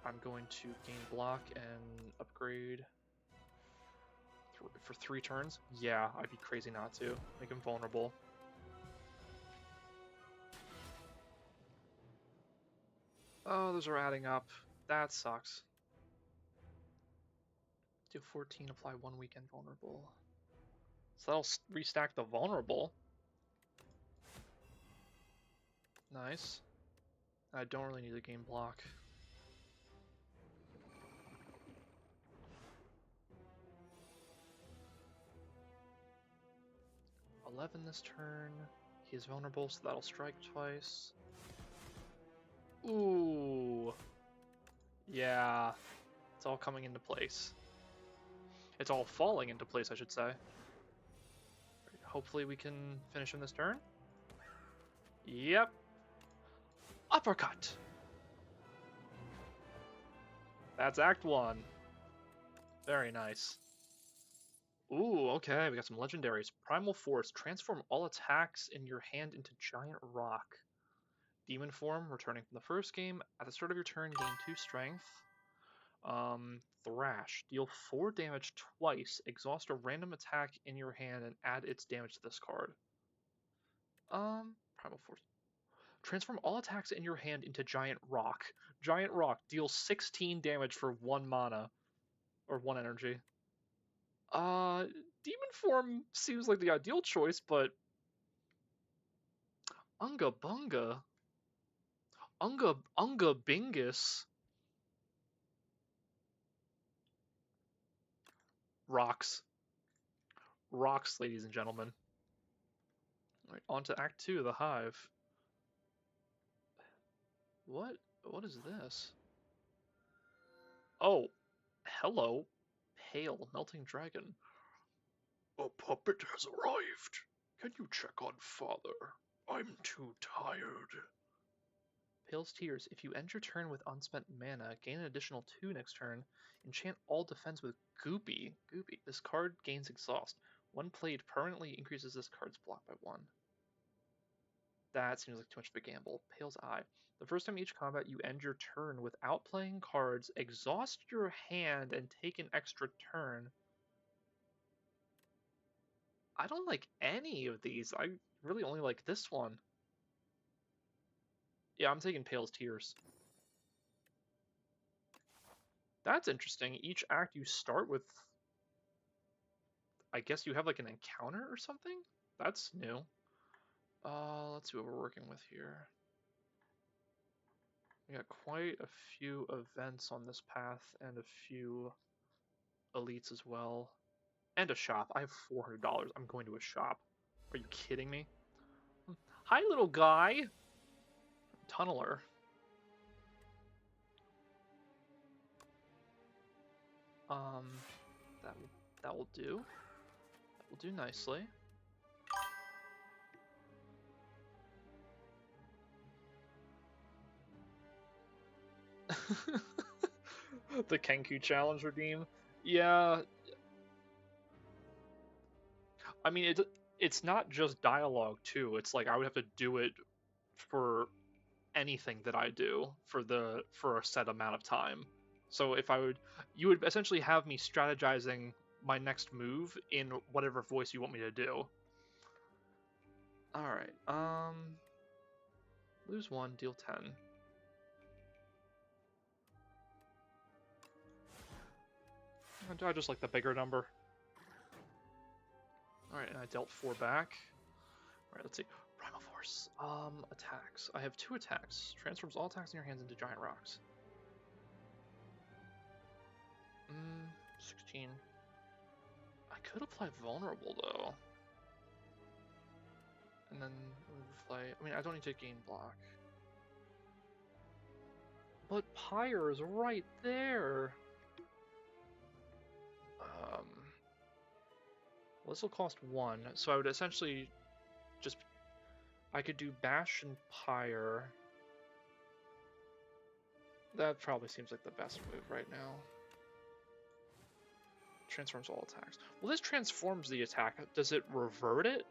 Speaker 1: I'm going to gain block and upgrade for 3 turns. Yeah, I'd be crazy not to. Make him vulnerable. Oh, those are adding up. That sucks. Deal 14, apply 1 weekend vulnerable. So that'll restack the vulnerable. Nice. I don't really need a game block. $11 this turn. He is vulnerable, so that'll strike twice. Ooh. Yeah. It's all coming into place. It's all falling into place, I should say. Hopefully we can finish him this turn. Yep. Uppercut. That's Act 1. Very nice. Ooh, okay, we got some legendaries. Primal Force. Transform all attacks in your hand into giant rock. Demon Form, returning from the first game. At the start of your turn, gain 2 strength. Thrash. Deal 4 damage twice. Exhaust a random attack in your hand and add its damage to this card. Primal Force. Transform all attacks in your hand into Giant Rock. Giant Rock deals 16 damage for 1 mana. Or 1 energy. Demon Form seems like the ideal choice, but... Unga Bunga? Unga Bingus? Rocks. Rocks, ladies and gentlemen. Alright, on to Act 2, the Hive. What? What is this? Oh, hello. Pale, melting dragon. A puppet has arrived. Can you check on father? I'm too tired. Pale's Tears. If you end your turn with unspent mana, gain an additional 2 next turn. Enchant all defense with Goopy. Goopy. This card gains exhaust. When played, permanently increases this card's block by 1. That seems like too much of a gamble. Pale's Eye. The first time each combat you end your turn without playing cards, exhaust your hand and take an extra turn. I don't like any of these. I really only like this one. Yeah, I'm taking Pale's Tears. That's interesting. Each act you start with... I guess you have like an encounter or something? That's new. Let's see what we're working with here. We got quite a few events on this path and a few elites as well. And a shop. I have $400. I'm going to a shop. Are you kidding me? Hi, little guy! Tunneler. That will do. That will do nicely. The Kenku challenge redeem. Yeah. I mean, it's not just dialogue too. It's like I would have to do it for anything that I do for a set amount of time. So if you would essentially have me strategizing my next move in whatever voice you want me to do. All right. Lose 1, deal 10. I just like the bigger number. Alright, and I dealt 4 back. Alright, let's see. Primal Force. Attacks. I have 2 attacks. Transforms all attacks in your hands into giant rocks. 16. I could apply Vulnerable, though. And then play... I mean, I don't need to gain block. But Pyre is right there! Well, this will cost 1, so I would essentially just... I could do Bash and Pyre. That probably seems like the best move right now. Transforms all attacks. Well, this transforms the attack. Does it revert it?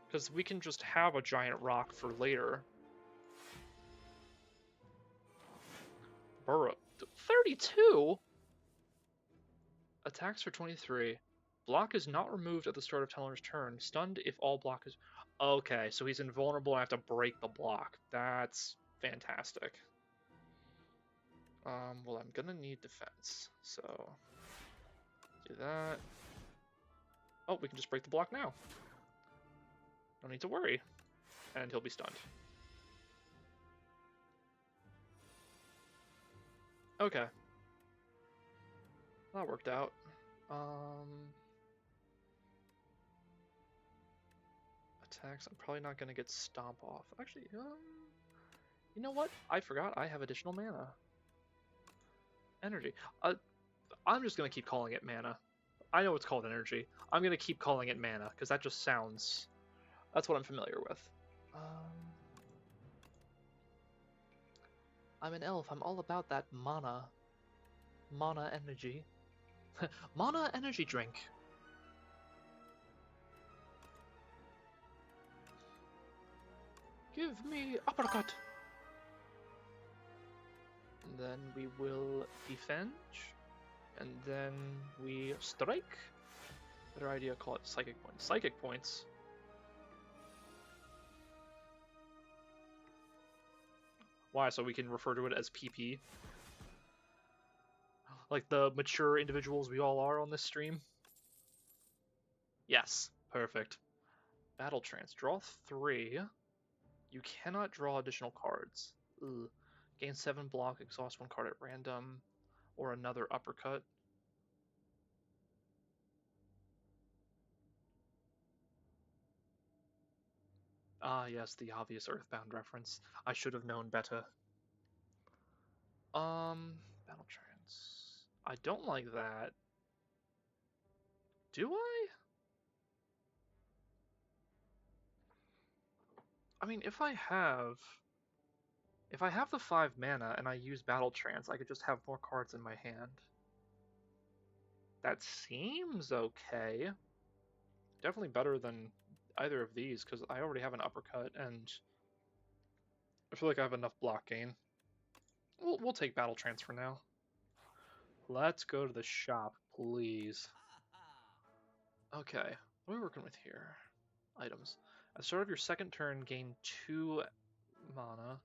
Speaker 1: Because we can just have a giant rock for later. Burrow. 32? Attacks for 23. Block is not removed at the start of Teller's turn. Stunned if all block is... Okay, so he's invulnerable and I have to break the block. That's fantastic. Well, I'm gonna need defense, so... Do that. Oh, we can just break the block now. No need to worry. And he'll be stunned. Okay. That worked out. Attacks, I'm probably not going to get Stomp off. Actually, you know what? I forgot I have additional mana. Energy. I'm just going to keep calling it mana. I know it's called energy. I'm going to keep calling it mana, because that just sounds... That's what I'm familiar with. I'm an elf. I'm all about that mana. Mana energy. Mana energy drink. Give me uppercut. And then we will defend. And then we strike. Better idea, call it psychic points. Psychic points. Why? So we can refer to it as PP? Like the mature individuals we all are on this stream? Yes. Perfect. Battle Trance. Draw 3. You cannot draw additional cards. Ugh. Gain 7 block, exhaust 1 card at random, or another uppercut. Ah, yes, the obvious Earthbound reference. I should have known better. Battle Trance. I don't like that. Do I? I mean, if I have the 5 mana and I use Battle Trance, I could just have more cards in my hand. That seems okay. Definitely better than either of these, because I already have an uppercut, and I feel like I have enough block gain. We'll take Battle Trance for now. Let's go to the shop, please. Okay, what are we working with here? Items. At the start of your second turn, gain 2 mana.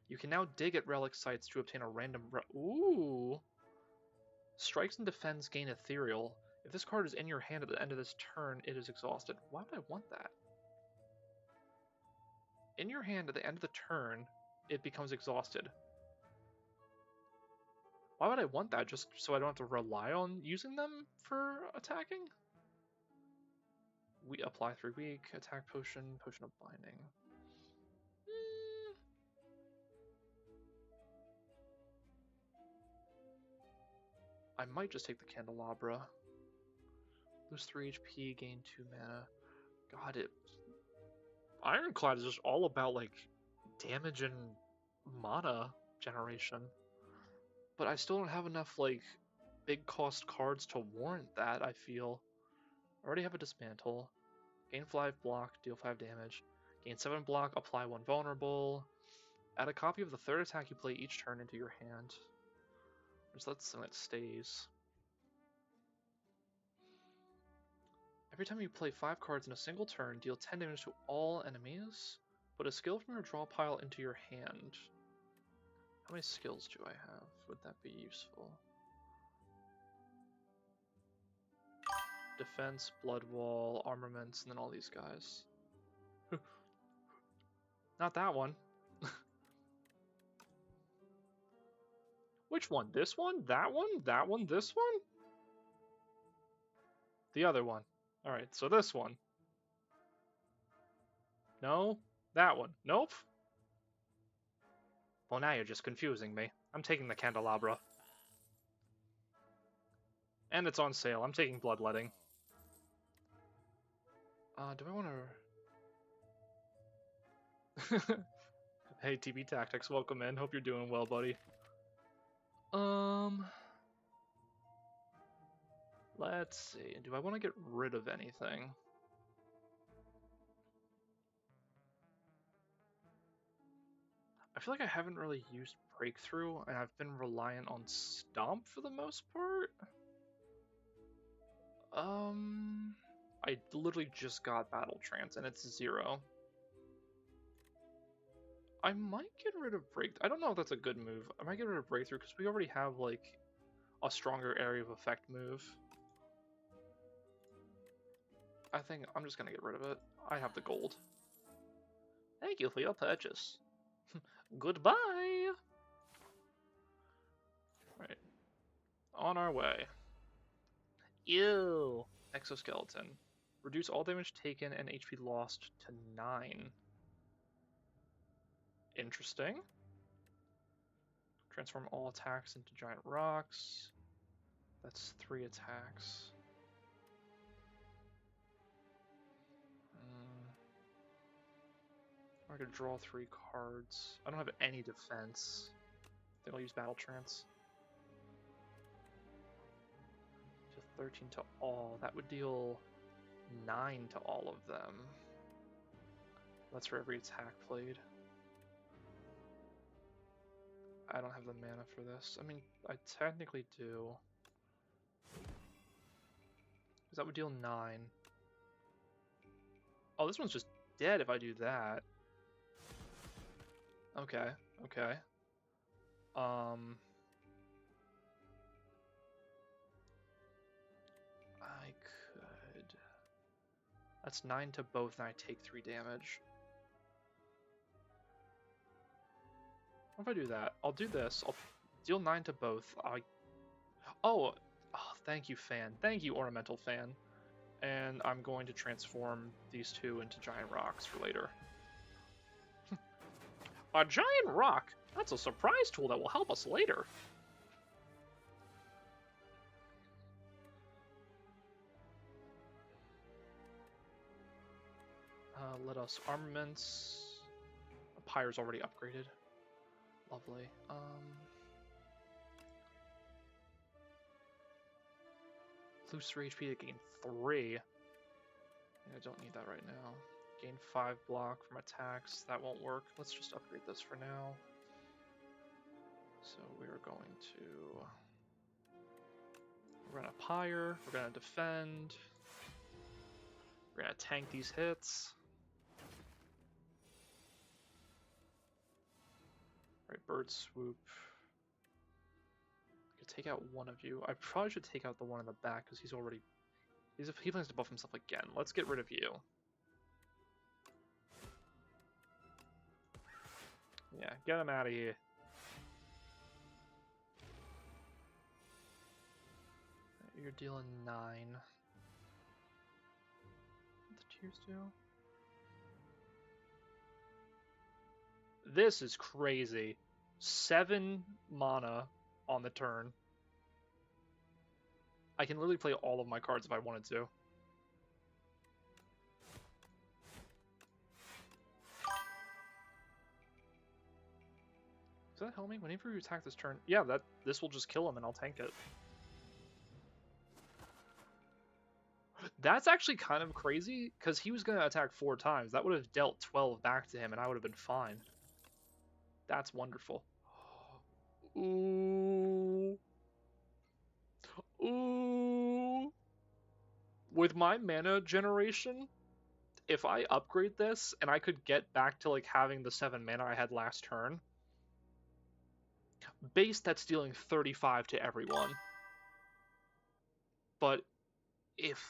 Speaker 1: You can now dig at relic sites to obtain a random Ooh! Strikes and defends gain ethereal. If this card is in your hand at the end of this turn, it is exhausted. Why would I want that? In your hand at the end of the turn, it becomes exhausted. Why would I want that? Just so I don't have to rely on using them for attacking? We apply 3 weak, attack potion, potion of binding. I might just take the candelabra. Lose 3 HP, gain 2 mana. God, Ironclad is just all about, like, damage and mana generation. But I still don't have enough, like, big cost cards to warrant that, I feel. I already have a Dismantle. Gain 5 block, deal 5 damage. Gain 7 block, apply 1 vulnerable. Add a copy of the 3rd attack you play each turn into your hand. Just that's something that stays. Every time you play 5 cards in a single turn, deal 10 damage to all enemies. Put a skill from your draw pile into your hand. How many skills do I have? Would that be useful? Defense, Blood Wall, Armaments, and then all these guys. Not that one. Which one? This one? That one? That one? This one? The other one. Alright, so this one. No? That one. Nope. Well, now you're just confusing me. I'm taking the candelabra. And it's on sale. I'm taking Bloodletting. Do I want to... Hey, TB Tactics, welcome in. Hope you're doing well, buddy. Let's see. Do I want to get rid of anything? I feel like I haven't really used Breakthrough, and I've been reliant on Stomp for the most part. I literally just got Battle Trance, and it's 0. I might get rid of Breakthrough. I don't know if that's a good move. I might get rid of Breakthrough, because we already have, like, a stronger area of effect move. I think I'm just gonna get rid of it. I have the gold. Thank you for your purchase. Goodbye! Right. On our way. Ew! Exoskeleton. Reduce all damage taken and HP lost to 9. Interesting. Transform all attacks into giant rocks. That's 3 attacks. I could draw 3 cards. I don't have any defense. I think I'll use Battle Trance. To 13 to all. That would deal 9 to all of them. That's for every attack played. I don't have the mana for this. I mean, I technically do. Because that would deal 9. Oh, this one's just dead if I do that. Okay, okay. I could... That's 9 to both and I take 3 damage. What if I do that? I'll do this. I'll deal 9 to both. Oh, thank you, fan. Thank you, Ornamental Fan. And I'm going to transform these 2 into giant rocks for later. A giant rock? That's a surprise tool that will help us later. Let us armaments. Pyre's already upgraded. Lovely. Lose 3 HP to gain 3. I don't need that right now. Gain 5 block from attacks. That won't work. Let's just upgrade this for now. So we're going to... We're gonna Pyre. We're gonna defend. We're gonna tank these hits. Alright, Bird Swoop. I could take out one of you. I probably should take out the one in the back because he's already... He plans to buff himself again. Let's get rid of you. Yeah, get him out of here. You're dealing 9. What the tears do? This is crazy. 7 mana on the turn. I can literally play all of my cards if I wanted to. Does that help me? Whenever you attack this turn... Yeah, this will just kill him and I'll tank it. That's actually kind of crazy, because he was going to attack 4 times. That would have dealt 12 back to him and I would have been fine. That's wonderful. Ooh. Ooh. With my mana generation, if I upgrade this and I could get back to like having the 7 mana I had last turn, base that's dealing 35 to everyone. But if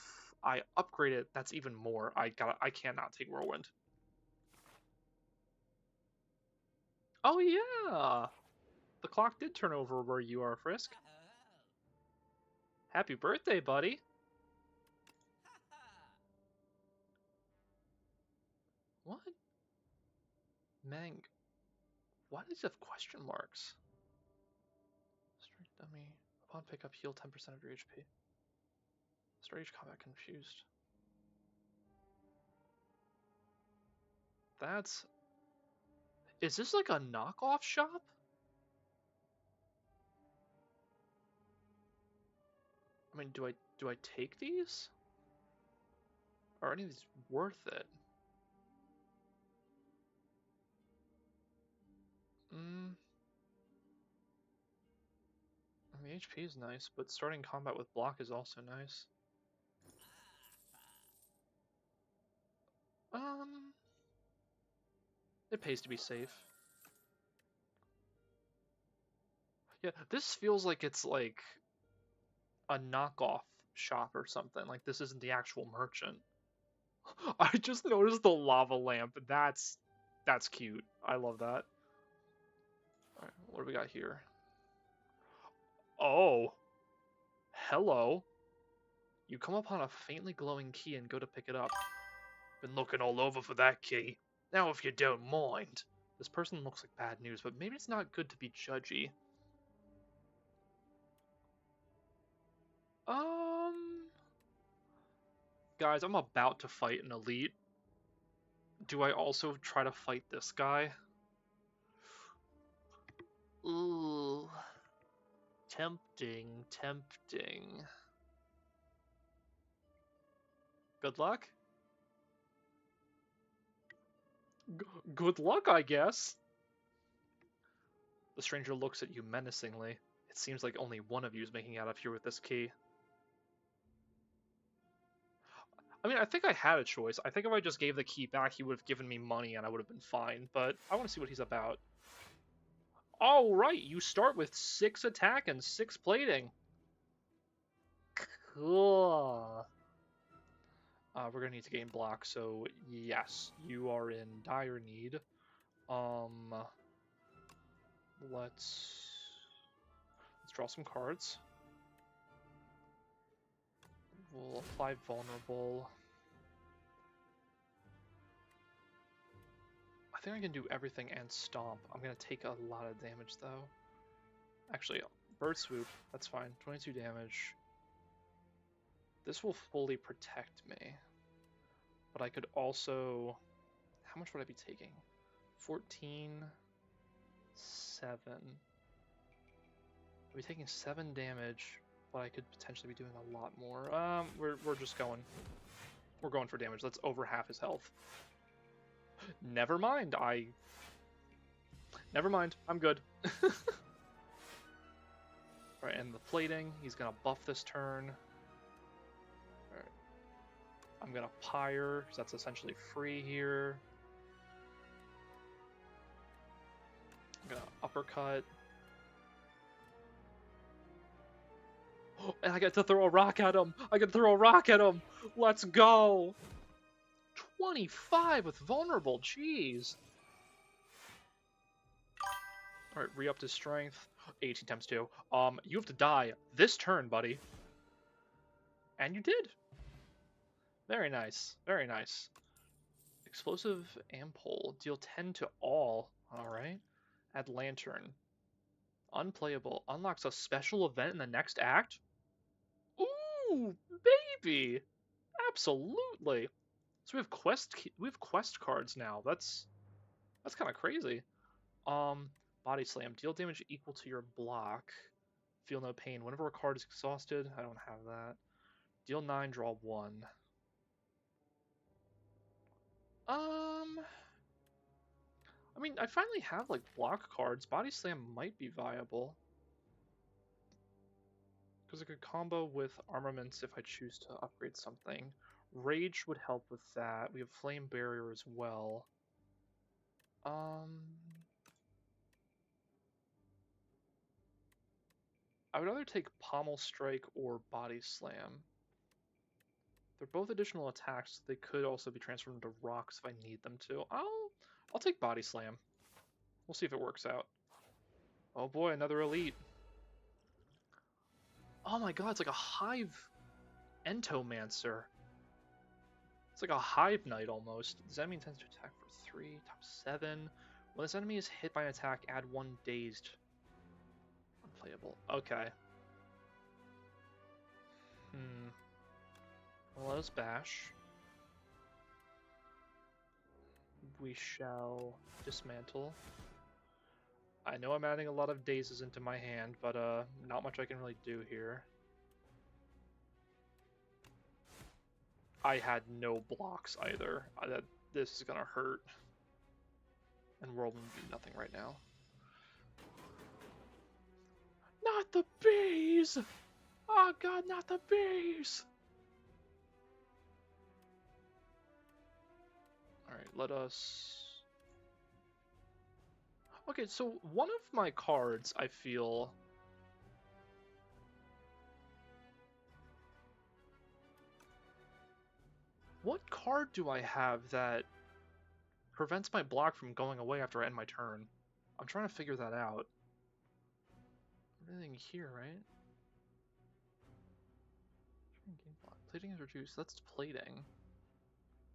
Speaker 1: I upgrade it, that's even more. I cannot take Whirlwind. Oh yeah! The clock did turn over where you are, Frisk. Happy birthday, buddy! What? Mang. Why does it have question marks? Strike dummy. Upon pickup, heal 10% of your HP. Start each combat confused. That's... Is this like a knockoff shop? I mean, do I take these? Are any of these worth it? I mean, the HP is nice, but starting combat with block is also nice. It pays to be safe. Yeah, this feels like it's like a knockoff shop or something. Like this isn't the actual merchant. I just noticed the lava lamp. That's cute. I love that. Alright, what do we got here? Oh. Hello. You come upon a faintly glowing key and go to pick it up. Been looking all over for that key. Now if you don't mind. This person looks like bad news, but maybe it's not good to be judgy. Guys, I'm about to fight an elite. Do I also try to fight this guy? Ooh. Tempting, tempting. Good luck? Good luck, I guess. The stranger looks at you menacingly. It seems like only one of you is making out of here with this key. I mean, I think I had a choice. I think if I just gave the key back, he would have given me money and I would have been fine. But I want to see what he's about. All right, you start with 6 attack and 6 plating. Cool. We're gonna need to gain block, so yes, you are in dire need. Let's draw some cards. We'll apply vulnerable. I think I can do everything and stomp. I'm gonna take a lot of damage though. Actually, bird swoop, that's fine. 22 damage. This will fully protect me. But I could also... How much would I be taking? 14... 7. I'll be taking 7 damage, but I could potentially be doing a lot more. We're just going... We're going for damage. That's over half his health. Never mind, Never mind, I'm good. Alright, and the plating, he's gonna buff this turn. Alright. I'm gonna pyre, because that's essentially free here. I'm gonna uppercut. Oh, and I get to throw a rock at him! I get to throw a rock at him! Let's go! 25 with vulnerable, jeez! Alright, re-upped his strength. 18 times 2. You have to die this turn, buddy. And you did! Very nice, very nice. Explosive Ampule. Deal 10 to all. Alright. Add Lantern. Unplayable. Unlocks a special event in the next act? Ooh, baby! Absolutely! So we have quest cards now. That's kind of crazy. Body Slam. Deal damage equal to your block. Feel no pain. Whenever a card is exhausted, I don't have that. Deal 9, draw 1. I mean, I finally have, like, block cards. Body Slam might be viable. Because I could combo with armaments if I choose to upgrade something. Rage would help with that. We have Flame Barrier as well. I would either take Pommel Strike or Body Slam. They're both additional attacks. They could also be transformed into rocks if I need them to. I'll take Body Slam. We'll see if it works out. Oh boy, another elite. Oh my god, it's like a Hive Entomancer. It's like a Hive Knight almost. This enemy intends to attack for 3, top 7. When this enemy is hit by an attack, add 1 dazed. Unplayable. Okay. Well, let us bash. We shall dismantle. I know I'm adding a lot of dazes into my hand, but not much I can really do here. I had no blocks either. This is gonna hurt. And World will do nothing right now. Not the bees! Oh god, not the bees! Alright, let us... Okay, so one of my cards, I feel... What card do I have that prevents my block from going away after I end my turn? I'm trying to figure that out. Everything here, right? Game block. Plating is reduced. That's plating.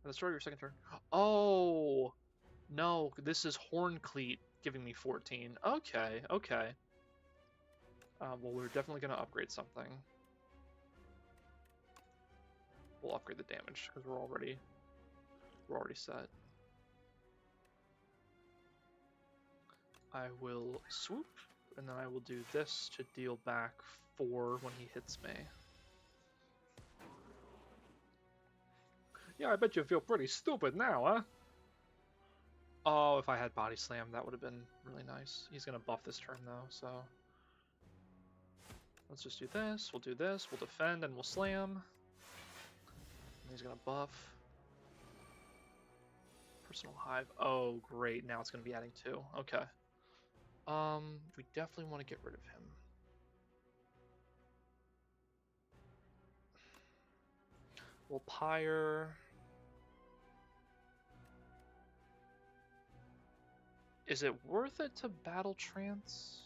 Speaker 1: At the start of your second turn. Oh! No, this is Horn Cleat giving me 14. Okay, okay. Well, we're definitely going to upgrade something. We'll upgrade the damage because we're already set. I will swoop, and then I will do this to deal back 4 when he hits me. Yeah, I bet you feel pretty stupid now, huh? Oh, if I had Body Slam, that would have been really nice. He's going to buff this turn, though, so... Let's just do this, we'll defend, and we'll slam. And he's going to buff. Personal Hive. Oh, great, now it's going to be adding 2. Okay. We definitely want to get rid of him. We'll Pyre. Is it worth it to Battle Trance?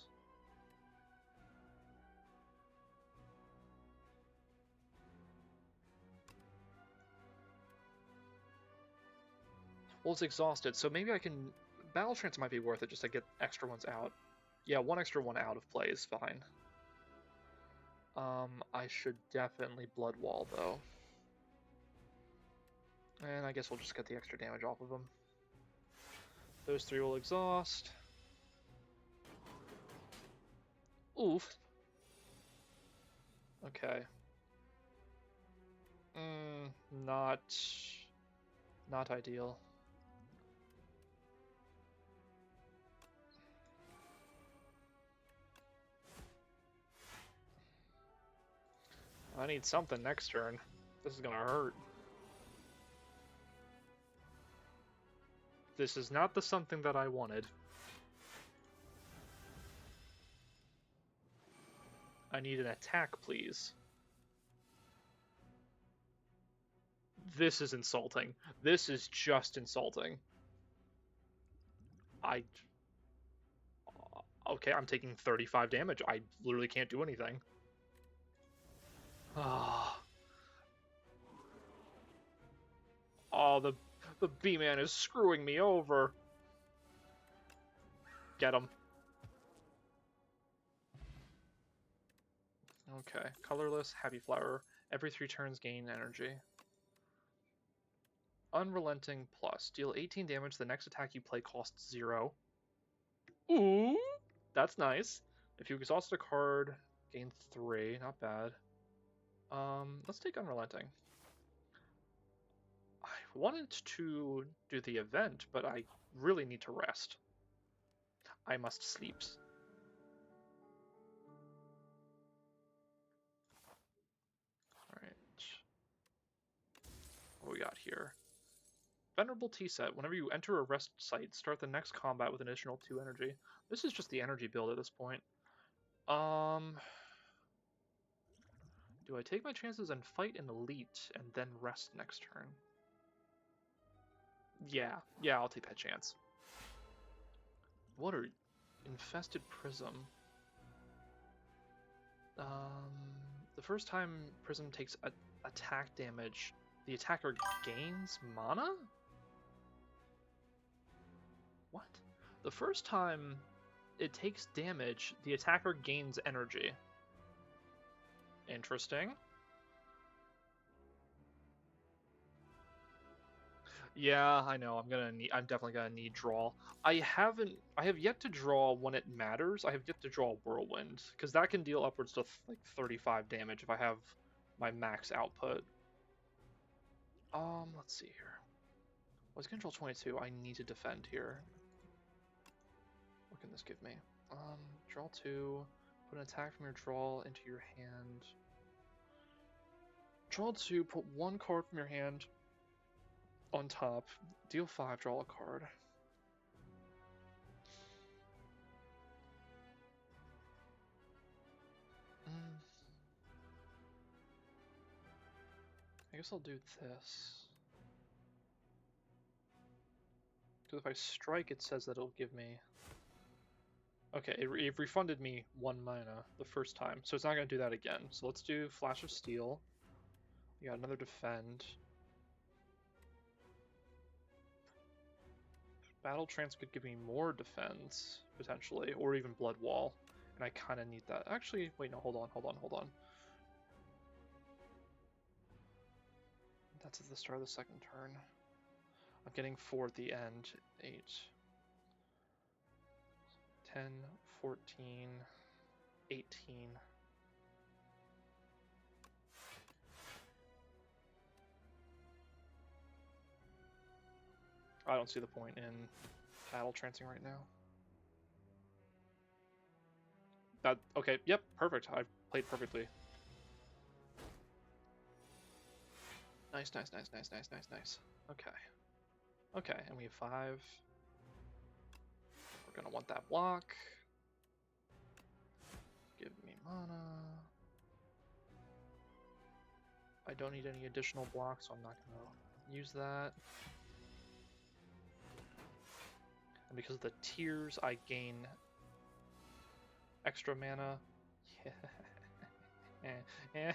Speaker 1: Well, it's exhausted, so maybe I can... Battle Trance might be worth it just to get extra ones out. Yeah, 1 extra one out of play is fine. I should definitely Blood Wall, though. And I guess we'll just get the extra damage off of them. Those 3 will exhaust. Oof. Okay. Not ideal. I need something next turn. This is gonna hurt. This is not the something that I wanted. I need an attack, please. This is insulting. This is just insulting. Okay, I'm taking 35 damage. I literally can't do anything. Ah. Oh, the B-Man is screwing me over. Get him. Okay, colorless, happy flower. Every 3 turns gain energy. Unrelenting plus. Deal 18 damage. The next attack you play costs 0. Ooh, that's nice. If you exhaust a card, gain 3. Not bad. Let's take Unrelenting. I wanted to do the event, but I really need to rest. I must sleep. Alright. What do we got here? Venerable T-Set. Whenever you enter a rest site, start the next combat with an additional 2 energy. This is just the energy build at this point. Do I take my chances and fight an elite and then rest next turn? Yeah, I'll take that chance. What are... Infested Prism. The first time Prism takes attack damage, the attacker gains mana? What? The first time it takes damage, the attacker gains energy. Interesting. Yeah, I know. I'm definitely gonna need draw. I have yet to draw when it matters. I have yet to draw Whirlwind, because that can deal upwards to like 35 damage if I have my max output. Let's see here. Well, it's control 22. I need to defend here. What can this give me? Draw 2. Put an attack from your draw into your hand. Draw 2. Put 1 card from your hand on top. Deal 5. Draw a card. I guess I'll do this. Because if I strike, it says that it'll give me... Okay, it refunded me 1 mana the first time, so it's not going to do that again. So let's do Flash of Steel. We got another defend. Battle Trance could give me more defense, potentially, or even Blood Wall. And I kind of need that. Actually, wait, no, hold on. That's at the start of the second turn. I'm getting 4 at the end. 8, 10, 14, 18. I don't see the point in battle trancing right now. That, okay, yep, perfect. I've played perfectly. Nice. Okay. Okay, and we have 5. We're gonna want that block. Give me mana. I don't need any additional blocks, so I'm not gonna use that. And because of the tiers, I gain extra mana. Yeah.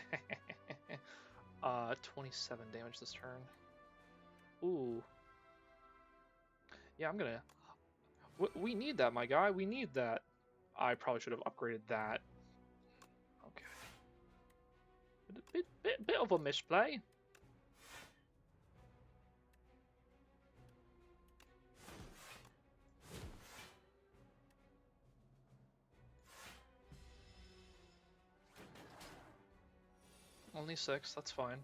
Speaker 1: 27 damage this turn. Ooh. Yeah, I'm gonna... We need that, my guy. We need that. I probably should have upgraded that. Okay. Bit of a misplay. Only 6, that's fine.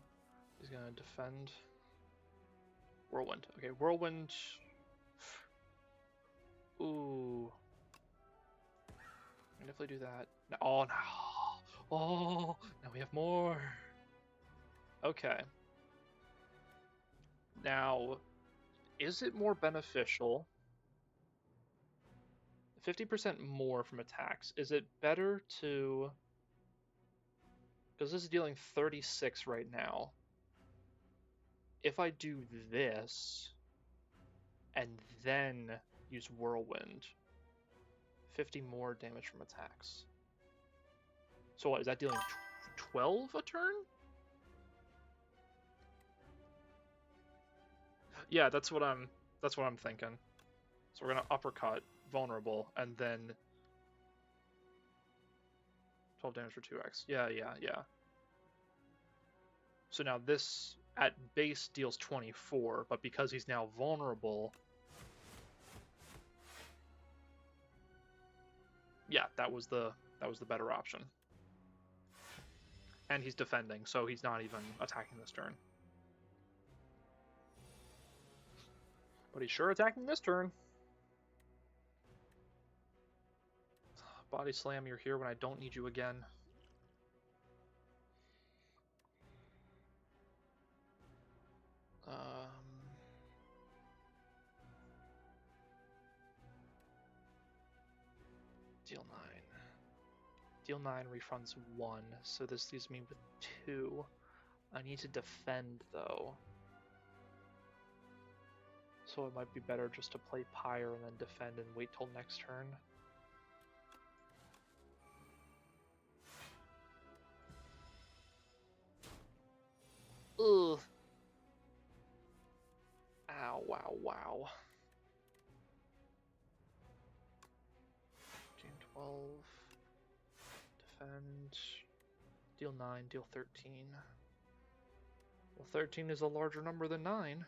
Speaker 1: He's gonna defend. Whirlwind. Okay, Whirlwind. Ooh. I can definitely do that. No, oh, no. Oh, now we have more. Okay. Now, is it more beneficial? 50% more from attacks. Is it better to... Because this is dealing 36 right now. If I do this, and then use Whirlwind, 50 more damage from attacks. So what, is that dealing 12 a turn? Yeah, that's what I'm thinking. So we're gonna uppercut, vulnerable, and then 12 damage for 2x. Yeah. So now this at base deals 24, but because he's now vulnerable, yeah, that was the better option. And he's defending, so he's not even attacking this turn. But he's sure attacking this turn. Body Slam, you're here when I don't need you again. Deal 9. Deal 9 refunds 1, so this leaves me with 2. I need to defend, though. So it might be better just to play Pyre and then defend and wait till next turn. Ugh. Ow, wow. Gain 12. Defend. Deal 9, deal 13. Well, 13 is a larger number than 9.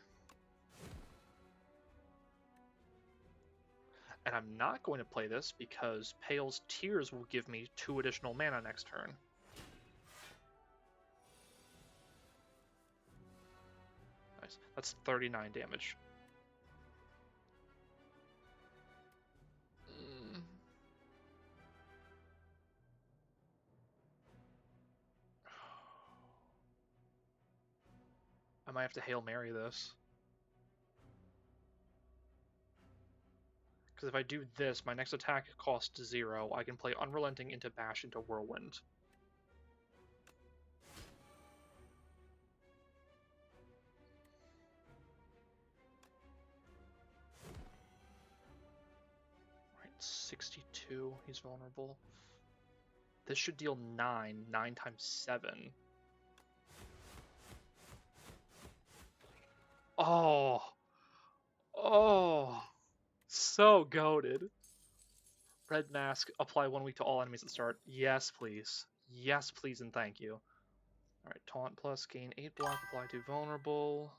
Speaker 1: And I'm not going to play this because Pale's Tears will give me 2 additional mana next turn. Nice. That's 39 damage. I might have to Hail Mary this. Because if I do this, my next attack costs 0. I can play Unrelenting into Bash into Whirlwind. 62. He's vulnerable. This should deal 9. 9 times 7. Oh. Oh. So goated. Red mask. Apply 1 week to all enemies at start. Yes, please. Yes, please, and thank you. Alright, taunt plus. Gain 8 block. Apply to vulnerable.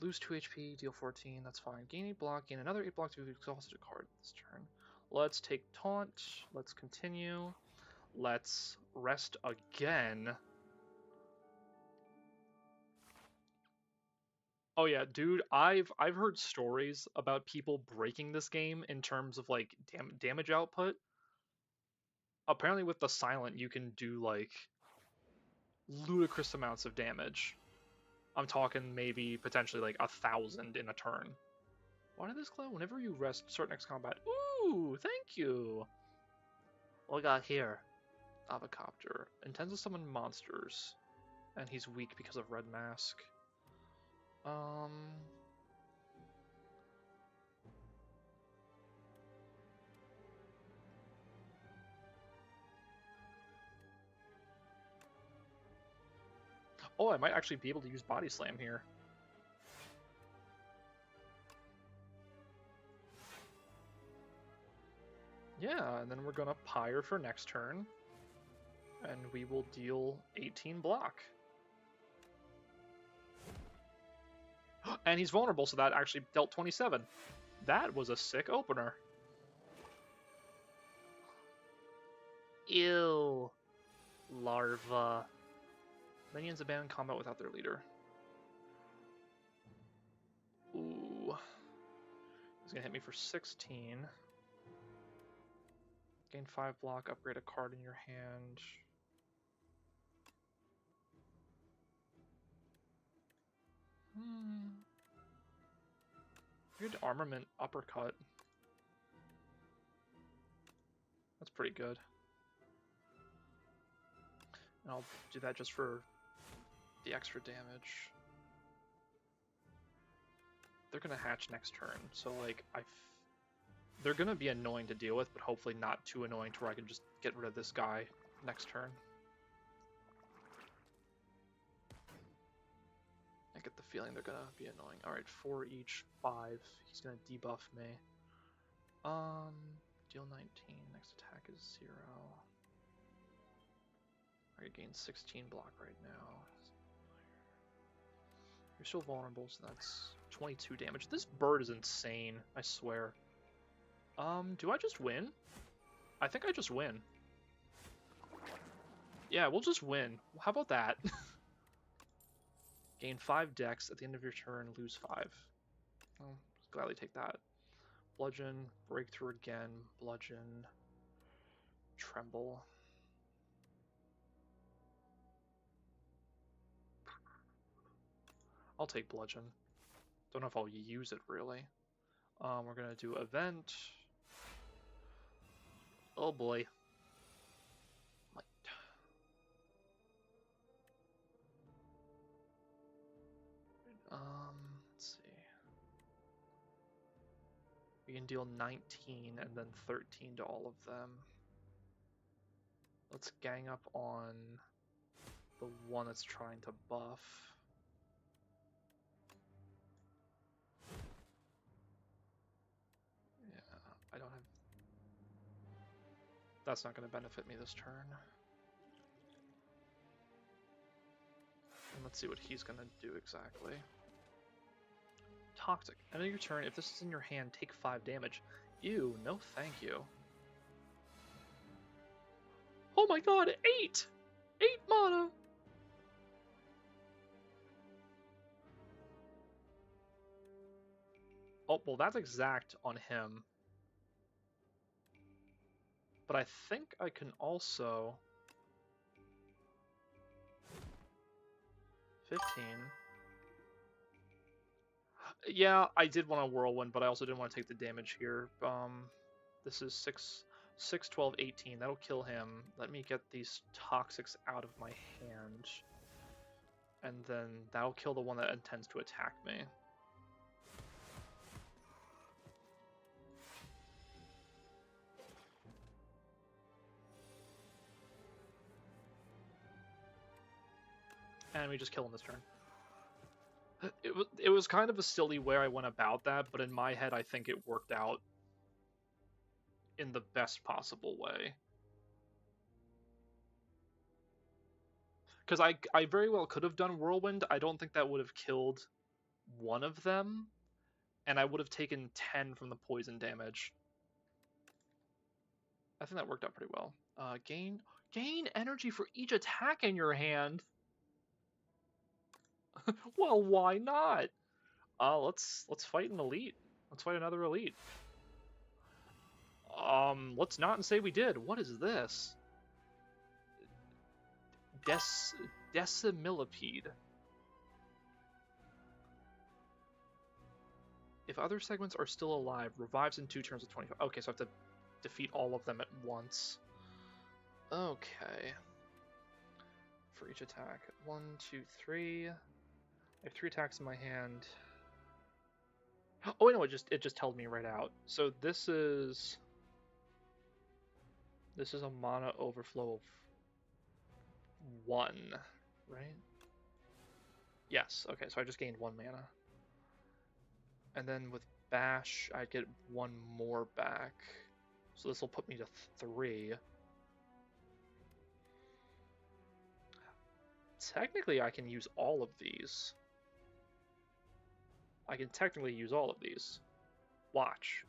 Speaker 1: Lose 2 HP. Deal 14. That's fine. Gain 8 block. Gain another 8 block to exhausted a card this turn. Let's take taunt. Let's continue. Let's rest again. Oh yeah, dude, I've heard stories about people breaking this game in terms of like damage output. Apparently with the silent you can do like ludicrous amounts of damage. I'm talking maybe potentially like 1,000 in a turn. Why did this glow? Whenever you rest, start next combat. Ooh, thank you. What we got here? Avocopter. Intends to summon monsters. And he's weak because of red mask. Oh, I might actually be able to use Body Slam here. Yeah, and then we're gonna Pyre for next turn. And we will deal 18 block. And he's vulnerable, so that actually dealt 27. That was a sick opener. Ew. Larva. Minions abandon combat without their leader. Ooh. He's gonna hit me for 16. Gain 5 block, upgrade a card in your hand. Good armament uppercut. That's pretty good. And I'll do that just for the extra damage. They're gonna hatch next turn, so like they're gonna be annoying to deal with, but hopefully not too annoying to where I can just get rid of this guy next turn. I get the feeling they're gonna be annoying. Alright, 4 each, 5. He's gonna debuff me. Deal 19. Next attack is 0. I gain 16 block right now. You're still vulnerable, so that's 22 damage. This bird is insane, I swear. Do I just win? I think I just win. Yeah, we'll just win. How about that? Gain 5 dex at the end of your turn, lose 5. I'll gladly take that. Bludgeon, breakthrough again, bludgeon, tremble. I'll take bludgeon. Don't know if I'll use it really. We're gonna do event. Oh boy. Might. Let's see. We can deal 19 and then 13 to all of them. Let's gang up on the one that's trying to buff. Yeah, I don't have... That's not going to benefit me this turn. And let's see what he's going to do exactly. Toxic. End of your turn. If this is in your hand, take 5 damage. Ew, no thank you. Oh my god, 8! 8 mana! Oh, well that's exact on him. But I think I can also... 15. Yeah, I did want a whirlwind, but I also didn't want to take the damage here. This is 6, 12, 18. That'll kill him. Let me get these toxics out of my hand. And then that'll kill the one that intends to attack me. And we just kill him this turn. It was kind of a silly way I went about that, but in my head I think it worked out in the best possible way. Because I very well could have done Whirlwind. I don't think that would have killed one of them, and I would have taken 10 from the poison damage. I think that worked out pretty well. Gain energy for each attack in your hand. Well, why not? Let's fight an elite. Let's fight another elite. Let's not say we did. What is this? Decimillipede. If other segments are still alive, revives in 2 turns of 25. Okay, so I have to defeat all of them at once. Okay. For each attack. 1, 2, 3. I have 3 attacks in my hand. Oh no, it just held me right out. So this is a mana overflow of 1, right? Yes. Okay, so I just gained 1 mana. And then with Bash, I get 1 more back. So this will put me to 3. Technically, I can use all of these. I can technically use all of these. Watch.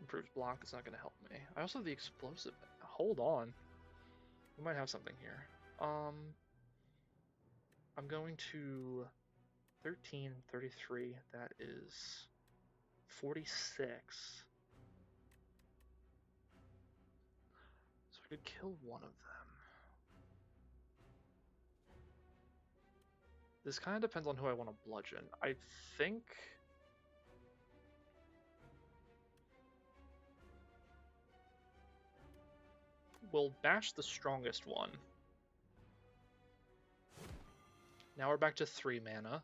Speaker 1: Improves block, that's not going to help me. I also have the explosive. Hold on. We might have something here. I'm going to 13, 33. That is 46. So I could kill one of them. This kind of depends on who I want to bludgeon. I think... we'll bash the strongest one. Now we're back to 3 mana.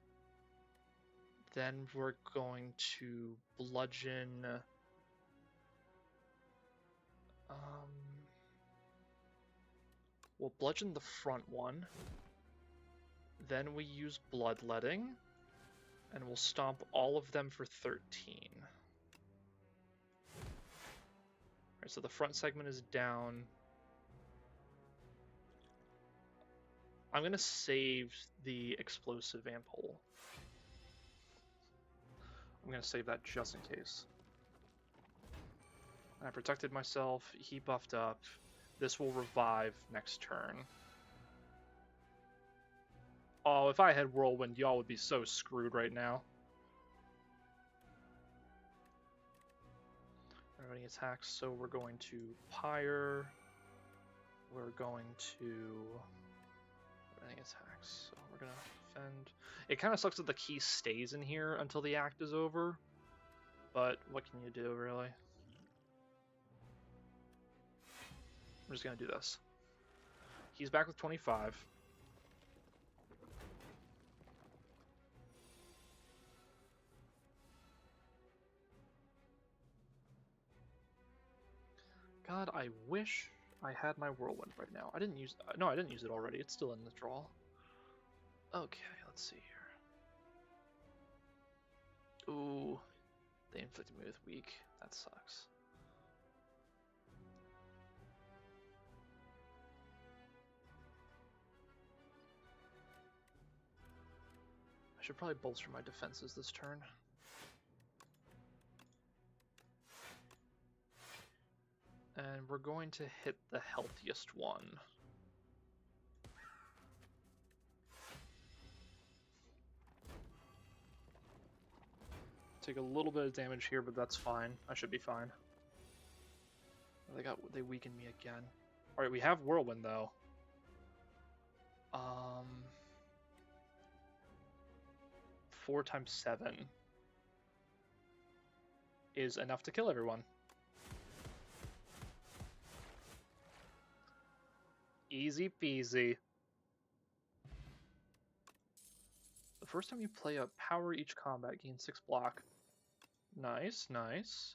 Speaker 1: Then we're going to bludgeon... we'll bludgeon the front one. Then we use Bloodletting. And we'll stomp all of them for 13. Alright, so the front segment is down. I'm going to save the explosive vamp hole. I'm going to save that just in case. I protected myself, he buffed up. This will revive next turn. Oh, if I had Whirlwind, y'all would be so screwed right now. Everybody attacks, so we're going to Pyre. We're going to... any attacks, so we're gonna defend. It kind of sucks that the key stays in here until the act is over, but what can you do, really? I'm just gonna do this. He's back with 25. God, I wish I had my Whirlwind right now. I didn't use... no, I didn't use it already. It's still in the draw. Okay, let's see here. Ooh, they inflicted me with weak. That sucks. I should probably bolster my defenses this turn. And we're going to hit the healthiest one. Take a little bit of damage here, but that's fine. I should be fine. They weakened me again. Alright, we have Whirlwind though. 4 times 7 is enough to kill everyone. Easy peasy. The first time you play a power each combat, gain 6 block. Nice, nice.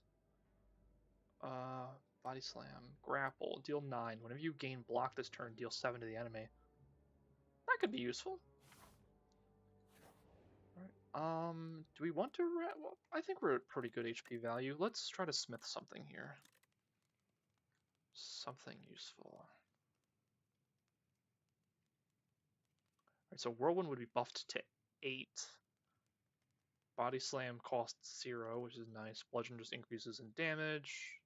Speaker 1: Body slam, grapple, deal 9. Whenever you gain block this turn, deal 7 to the enemy. That could be useful. Alright, do we want to... Well, I think we're at pretty good HP value. Let's try to smith something here. Something useful. Alright, so Whirlwind would be buffed to 8. Body Slam costs 0, which is nice. Bludgeon just increases in damage.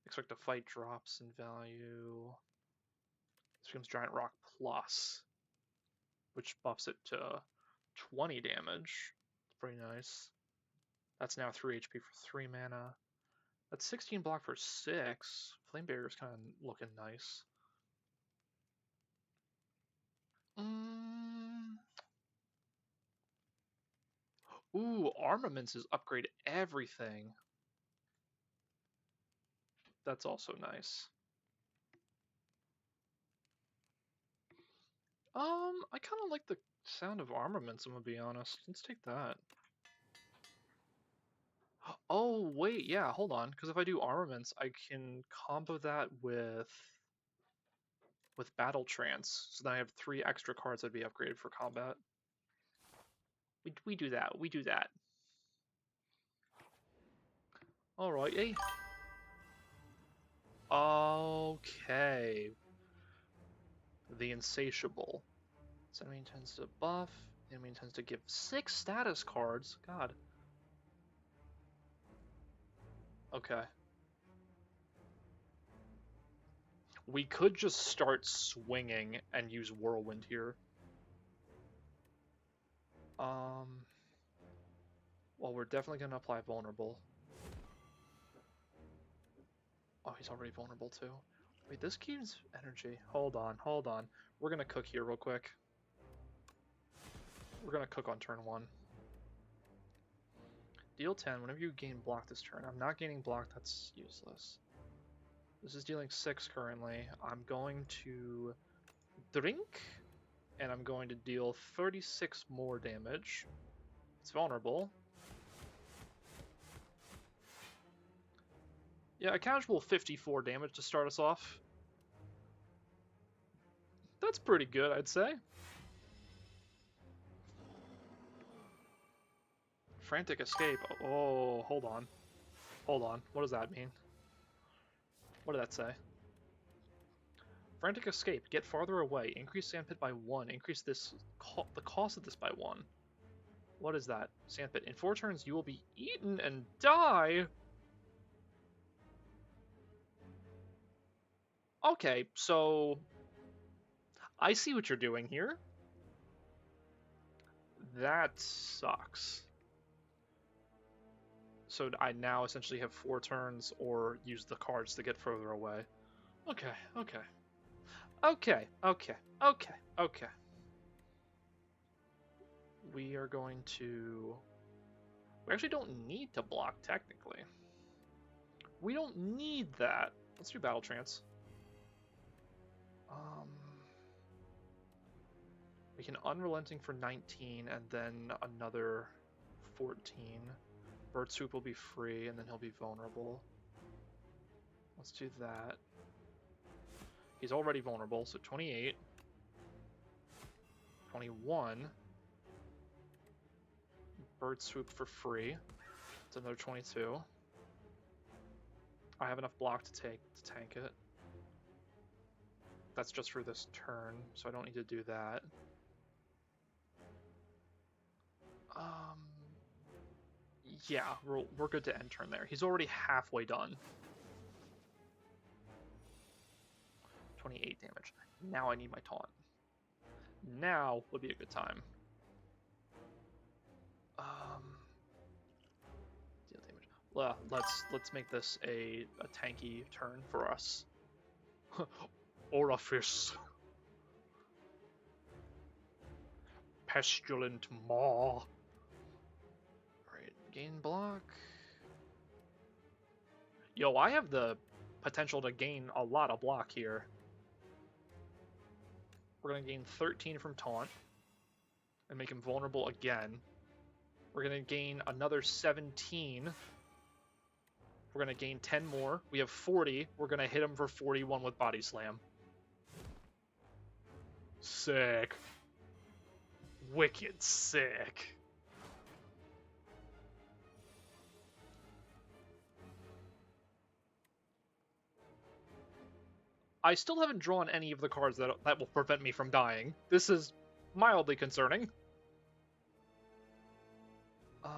Speaker 1: Expect to Fight drops in value. This becomes Giant Rock Plus, which buffs it to 20 damage. It's pretty nice. That's now 3 HP for 3 mana. That's 16 block for 6. Flame Barrier's kind of looking nice. Ooh, Armaments is upgrade everything. That's also nice. I kind of like the sound of Armaments, I'm gonna be honest. Let's take that. Oh, wait, yeah, hold on. Because if I do Armaments, I can combo that with Battle Trance. So then I have 3 extra cards that'd be upgraded for combat. We do that. We do that. Alright, eh? Okay. The Insatiable. So enemy tends to buff. Enemy tends to give 6 status cards. God. Okay. We could just start swinging and use Whirlwind here. Well, we're definitely going to apply Vulnerable. Oh, he's already vulnerable too. Wait, this game's energy. Hold on, hold on. We're going to cook here real quick. We're going to cook on turn 1. Deal 10 whenever you gain block this turn. I'm not gaining block, that's useless. This is dealing 6 currently. I'm going to drink, and I'm going to deal 36 more damage. It's vulnerable. Yeah, a casual 54 damage to start us off. That's pretty good, I'd say. Frantic Escape. Oh, hold on. Hold on. What does that mean? What did that say? Frantic Escape. Get farther away. Increase Sandpit by 1. Increase this the cost of this by 1. What is that? Sandpit. In 4 turns, you will be eaten and die. Okay, so I see what you're doing here. That sucks. So I now essentially have 4 turns or use the cards to get further away. Okay, okay. Okay, okay, okay, okay. We are going to... We actually don't need to block, technically. We don't need that. Let's do Battle Trance. We can Unrelenting for 19 and then another 14. Bird Swoop will be free and then he'll be vulnerable. Let's do that. He's already vulnerable, so 28. 21. Bird Swoop for free. It's another 22. I have enough block to tank it. That's just for this turn, so I don't need to do that. Yeah, we're good to end turn there. He's already halfway done. 28 damage. Now I need my taunt. Now would be a good time. Deal damage. Well, let's make this a tanky turn for us. Orifice. Pestilent Maw. Alright, gain block. Yo, I have the potential to gain a lot of block here. We're going to gain 13 from Taunt and make him vulnerable again. We're going to gain another 17 We're going to gain 10 more. We have 40. We're going to hit him for 41 with Body Slam. Sick. Wicked sick. I still haven't drawn any of the cards that will prevent me from dying. This is mildly concerning.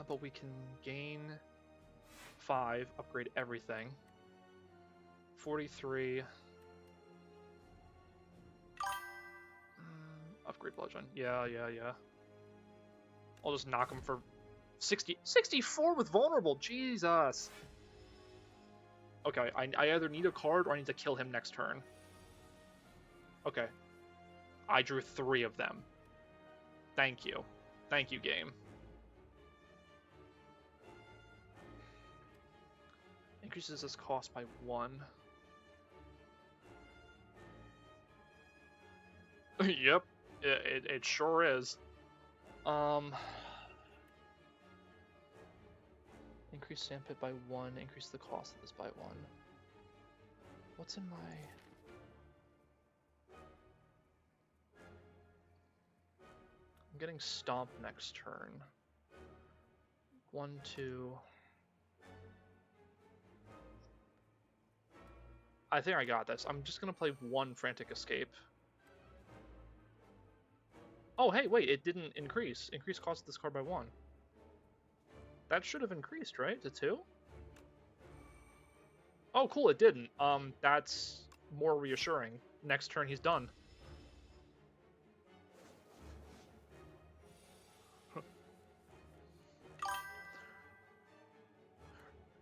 Speaker 1: But we can gain 5, upgrade everything. 43. Upgrade Bludgeon. Yeah. I'll just knock him for 60. 64 with Vulnerable! Jesus! Okay, I either need a card or I need to kill him next turn. Okay. I drew 3 of them. Thank you. Thank you, game. Increases this cost by 1. Yep, it sure is. Increase Sandpit by 1, increase the cost of this by 1. What's in my... I'm getting Stomp next turn. 1, 2... I think I got this. I'm just gonna play 1 Frantic Escape. Oh, hey, wait, it didn't increase. Increase cost of this card by 1. That should have increased, right? To 2? Oh, cool, it didn't. That's more reassuring. Next turn, he's done.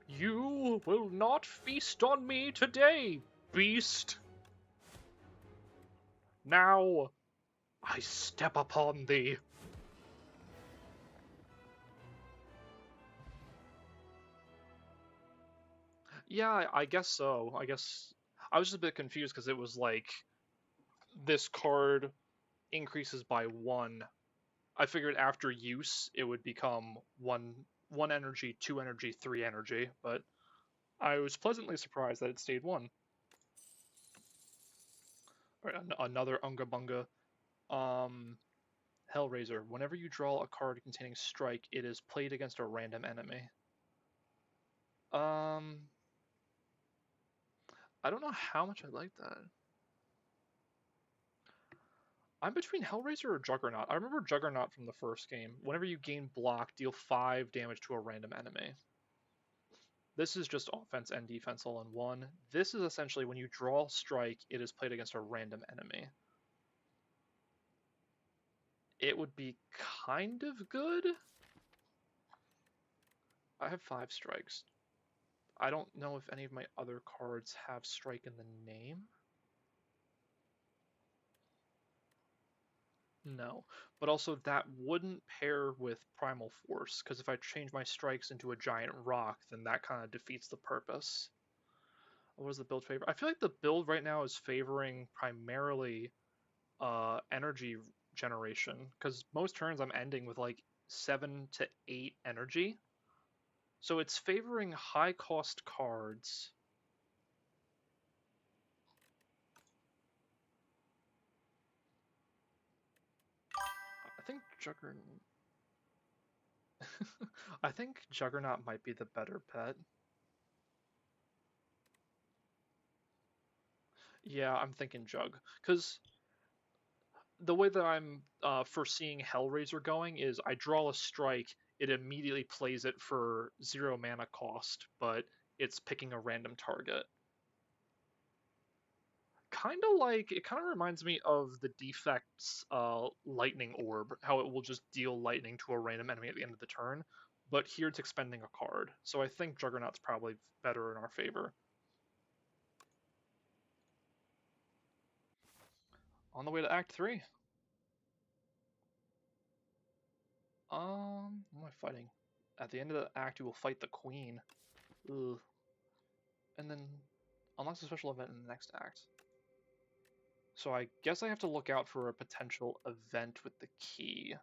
Speaker 1: You will not feast on me today, beast! Now, I step upon thee. Yeah, I guess so. I guess I was just a bit confused because it was like this card increases by 1. I figured after use it would become 1 energy, 2 energy, 3 energy, but I was pleasantly surprised that it stayed 1. Alright, another Unga Bunga. Hellraiser. Whenever you draw a card containing strike, it is played against a random enemy. I don't know how much I like that. I'm between Hellraiser or Juggernaut. I remember Juggernaut from the first game. Whenever you gain block, deal 5 damage to a random enemy. This is just offense and defense all in one. This is essentially when you draw strike, it is played against a random enemy. It would be kind of good. I have 5 strikes. I don't know if any of my other cards have strike in the name. No, but also that wouldn't pair with Primal Force, because if I change my strikes into a giant rock, then that kind of defeats the purpose. What is the build favor? I feel like the build right now is favoring primarily energy generation, because most turns I'm ending with like 7 to 8 energy. So it's favoring high cost cards. I think Juggernaut. I think Juggernaut might be the better bet. Yeah, I'm thinking Jug, because the way that I'm foreseeing Hellraiser going is I draw a strike, it immediately plays it for 0 mana cost, but it's picking a random target. Kind of like, it kind of reminds me of the Defect's Lightning Orb, how it will just deal lightning to a random enemy at the end of the turn, but here it's expending a card, so I think Juggernaut's probably better in our favor. On the way to Act 3. What am I fighting? At the end of the act, you will fight the Queen. Ugh. And then unlocks a special event in the next act. So I guess I have to look out for a potential event with the key.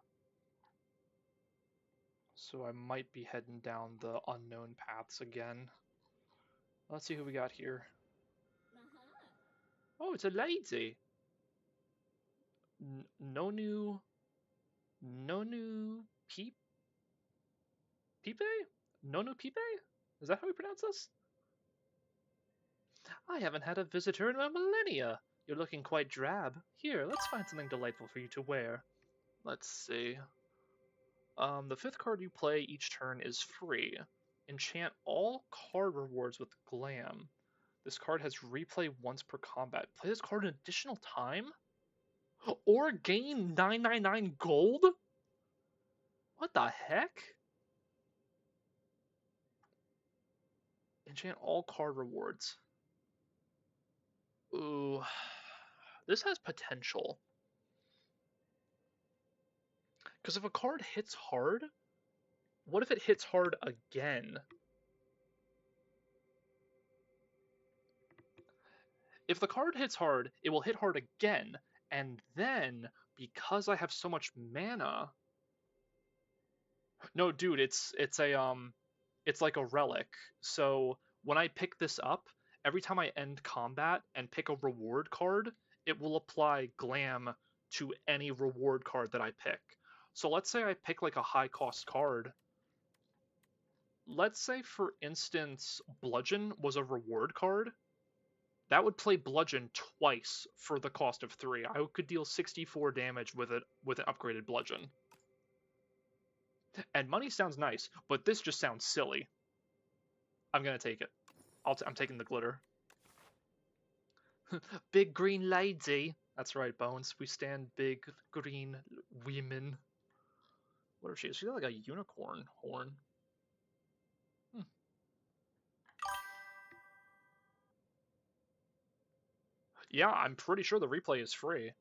Speaker 1: So I might be heading down the unknown paths again. Let's see who we got here. Oh, it's a lady. Nonu Peep Pipe? Nonu Pipe? Is that how we pronounce this? I haven't had a visitor in a millennia. You're looking quite drab. Here, let's find something delightful for you to wear. Let's see. The 5th card you play each turn is free. Enchant all card rewards with Glam. This card has replay once per combat. Play this card an additional time? Or gain 999 gold? What the heck? Enchant all card rewards. Ooh. This has potential. Because if a card hits hard, what if it hits hard again? If the card hits hard, it will hit hard again, and then, because I have so much mana... No, dude, it's like a relic. So when I pick this up, every time I end combat and pick a reward card, it will apply Glam to any reward card that I pick. So let's say I pick like a high cost card. Let's say, for instance, Bludgeon was a reward card. That would play Bludgeon twice for the cost of 3. I could deal 64 damage with it with an upgraded Bludgeon. And money sounds nice, but this just sounds silly. I'm gonna take it. I'm taking the glitter. Big green lady. That's right, Bones. We stand big green women. What is she? Is she like a unicorn horn? Yeah, I'm pretty sure the replay is free.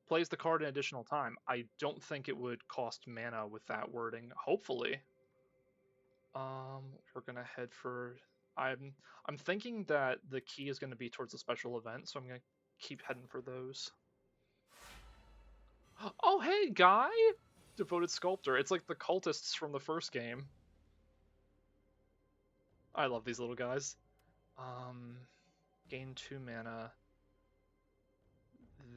Speaker 1: Plays the card an additional time. I don't think it would cost mana with that wording. Hopefully. We're gonna head for... I'm thinking that the key is gonna be towards the special event, so I'm gonna keep heading for those. Oh, hey, guy! Devoted Sculptor. It's like the cultists from the first game. I love these little guys. Gain 2 mana.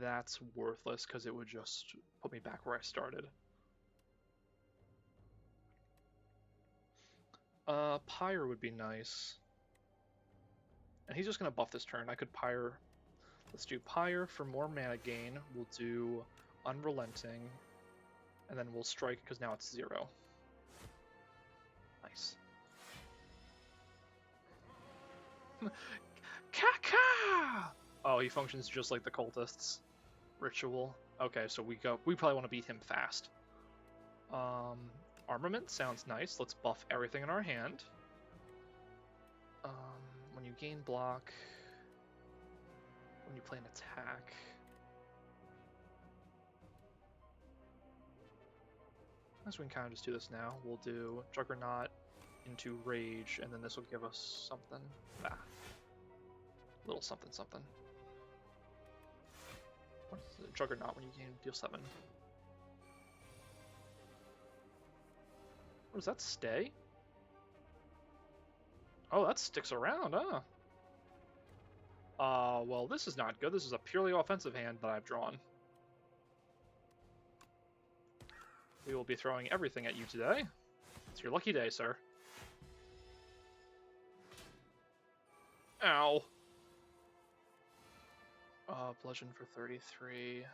Speaker 1: That's worthless because it would just put me back where I started. Pyre would be nice. And he's just going to buff this turn. I could Pyre. Let's do Pyre for more mana gain. We'll do Unrelenting. And then we'll Strike because now it's 0. Nice. Kaka! Oh, he functions just like the cultists. Ritual. Okay, so we probably want to beat him fast. Armament sounds nice. Let's buff everything in our hand. When you gain block, when you play an attack. I guess we can kind of just do this now. We'll do Juggernaut into Rage, and then this will give us something. Little something something. What is the Juggernaut when you gain deal 7? What does that stay? Oh, that sticks around, huh? Well, this is not good. This is a purely offensive hand that I've drawn. We will be throwing everything at you today. It's your lucky day, sir. Ow. Bludgeon for 33.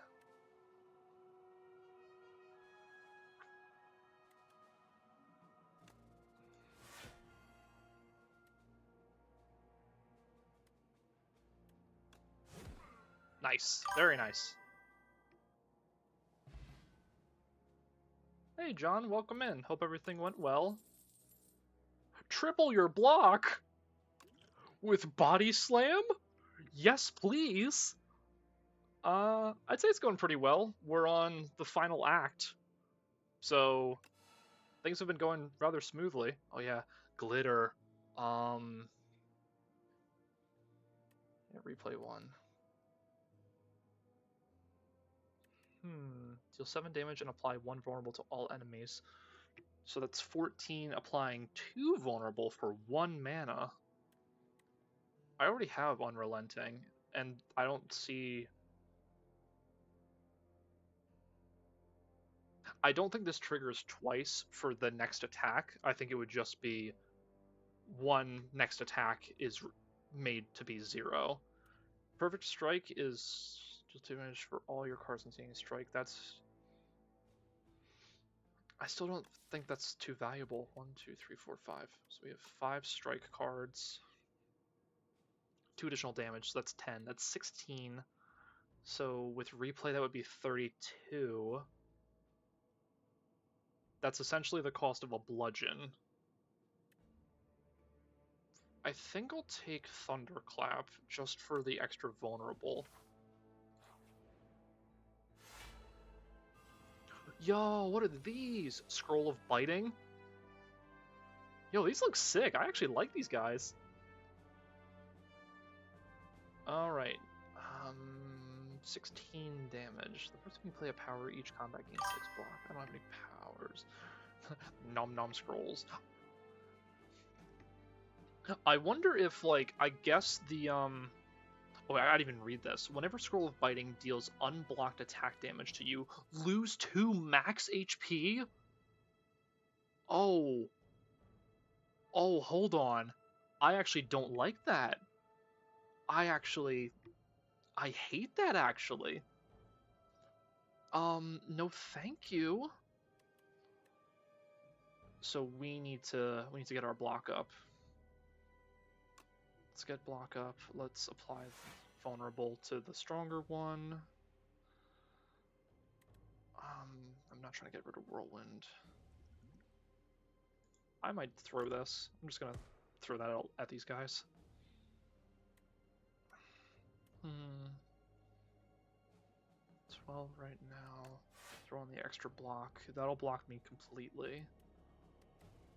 Speaker 1: Nice. Very nice. Hey, John. Welcome in. Hope everything went well. Triple your block? With Body Slam? Yes, please. I'd say it's going pretty well. We're on the final act. So, things have been going rather smoothly. Oh yeah, glitter. Yeah, replay 1. Deal 7 damage and apply 1 vulnerable to all enemies. So that's 14 applying 2 vulnerable for 1 mana. I already have Unrelenting, and I don't see... I don't think this triggers twice for the next attack. I think it would just be one next attack is made to be 0. Perfect Strike is just advantage for all your cards in seeing a strike. That's... I still don't think that's too valuable. 1, 2, 3, 4, 5. So we have 5 strike cards. 2 additional damage, so that's 10. That's 16. So with replay, that would be 32. That's essentially the cost of a bludgeon. I think I'll take Thunderclap just for the extra vulnerable. Yo, what are these? Scroll of Biting? Yo, these look sick. I actually like these guys. Alright. 16 damage. The first time you play a power, each combat gains 6 block. I don't have any powers. Nom nom scrolls. I wonder if, like, I guess the, Oh, I gotta even read this. Whenever Scroll of Biting deals unblocked attack damage to you, lose 2 max HP? Oh. Oh, hold on. I actually don't like that. I hate that, actually. No thank you. So we need to get our block up. Let's get block up. Let's apply vulnerable to the stronger one. I'm not trying to get rid of Whirlwind. I might throw this. I'm just gonna throw that out at these guys. 12 right now. Throw on the extra block. That'll block me completely.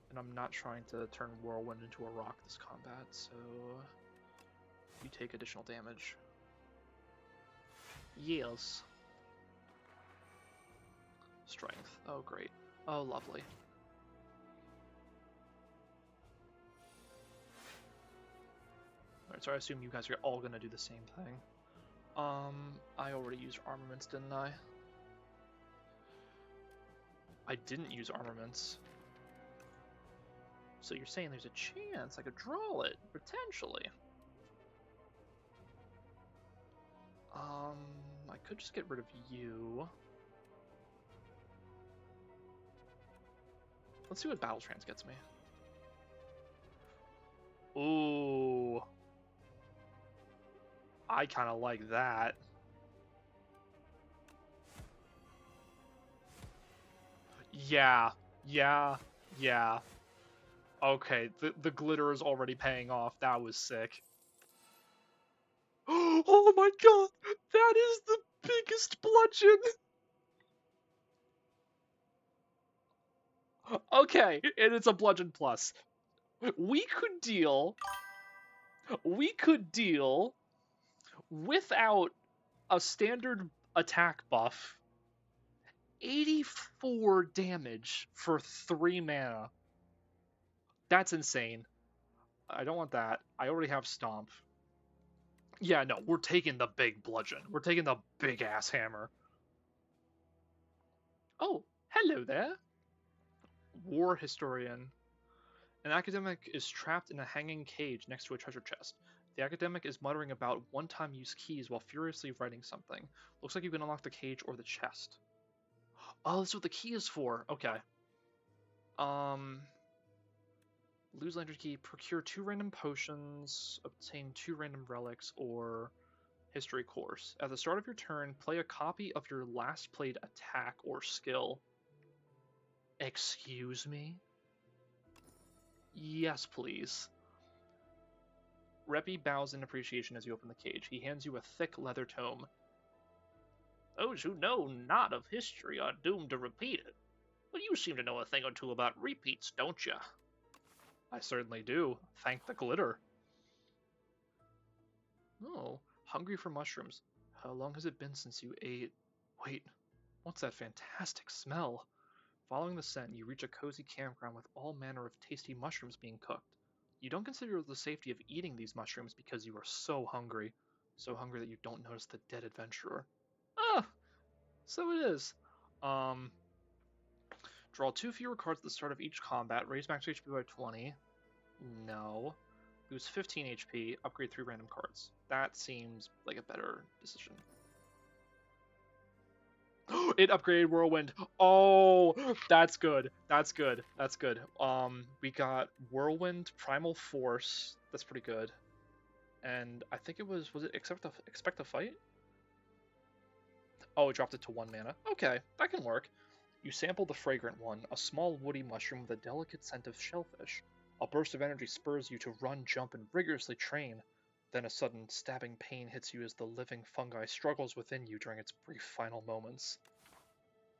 Speaker 1: And I'm not trying to turn Whirlwind into a rock this combat, so you take additional damage. Yes. Strength. Oh, great. Oh, lovely. Alright, so I assume you guys are all gonna do the same thing. I already used armaments, didn't I? I didn't use armaments. So you're saying there's a chance I could draw it, potentially. I could just get rid of you. Let's see what Battle Trance gets me. Ooh. I kind of like that. Yeah. Okay, the glitter is already paying off. That was sick. Oh my god! That is the biggest bludgeon! Okay, and it's a bludgeon plus. We could deal without a standard attack buff 84 damage for 3 mana. That's insane. I don't want that. I already have Stomp. Yeah, no, we're taking the big bludgeon. We're taking the big ass hammer. Oh, hello there. War Historian. An academic is trapped in a hanging cage next to a treasure chest. The academic is muttering about one-time use keys while furiously writing something. Looks like you can unlock the cage or the chest. Oh, that's what the key is for. Okay. Lose Lantern Key, procure 2 random potions, obtain 2 random relics, or history course. At the start of your turn, play a copy of your last played attack or skill. Excuse me? Yes, please. Reppy bows in appreciation as you open the cage. He hands you a thick leather tome. Those who know not of history are doomed to repeat it. But you seem to know a thing or two about repeats, don't you? I certainly do. Thank the glitter. Oh, hungry for mushrooms. How long has it been since you ate... Wait, what's that fantastic smell? Following the scent, you reach a cozy campground with all manner of tasty mushrooms being cooked. You don't consider the safety of eating these mushrooms because you are so hungry that you don't notice the dead adventurer. Ah, so it is. Draw 2 fewer cards at the start of each combat. Raise max HP by 20. No. Lose 15 HP. Upgrade 3 random cards. That seems like a better decision. It upgraded Whirlwind. Oh, that's good. That's good. That's good. We got Whirlwind, Primal Force. That's pretty good. And I think it was it Expect a Fight? Oh, it dropped it to 1 mana. Okay, that can work. You sample the fragrant one, a small woody mushroom with a delicate scent of shellfish. A burst of energy spurs you to run, jump, and rigorously train. Then a sudden stabbing pain hits you as the living fungi struggles within you during its brief final moments.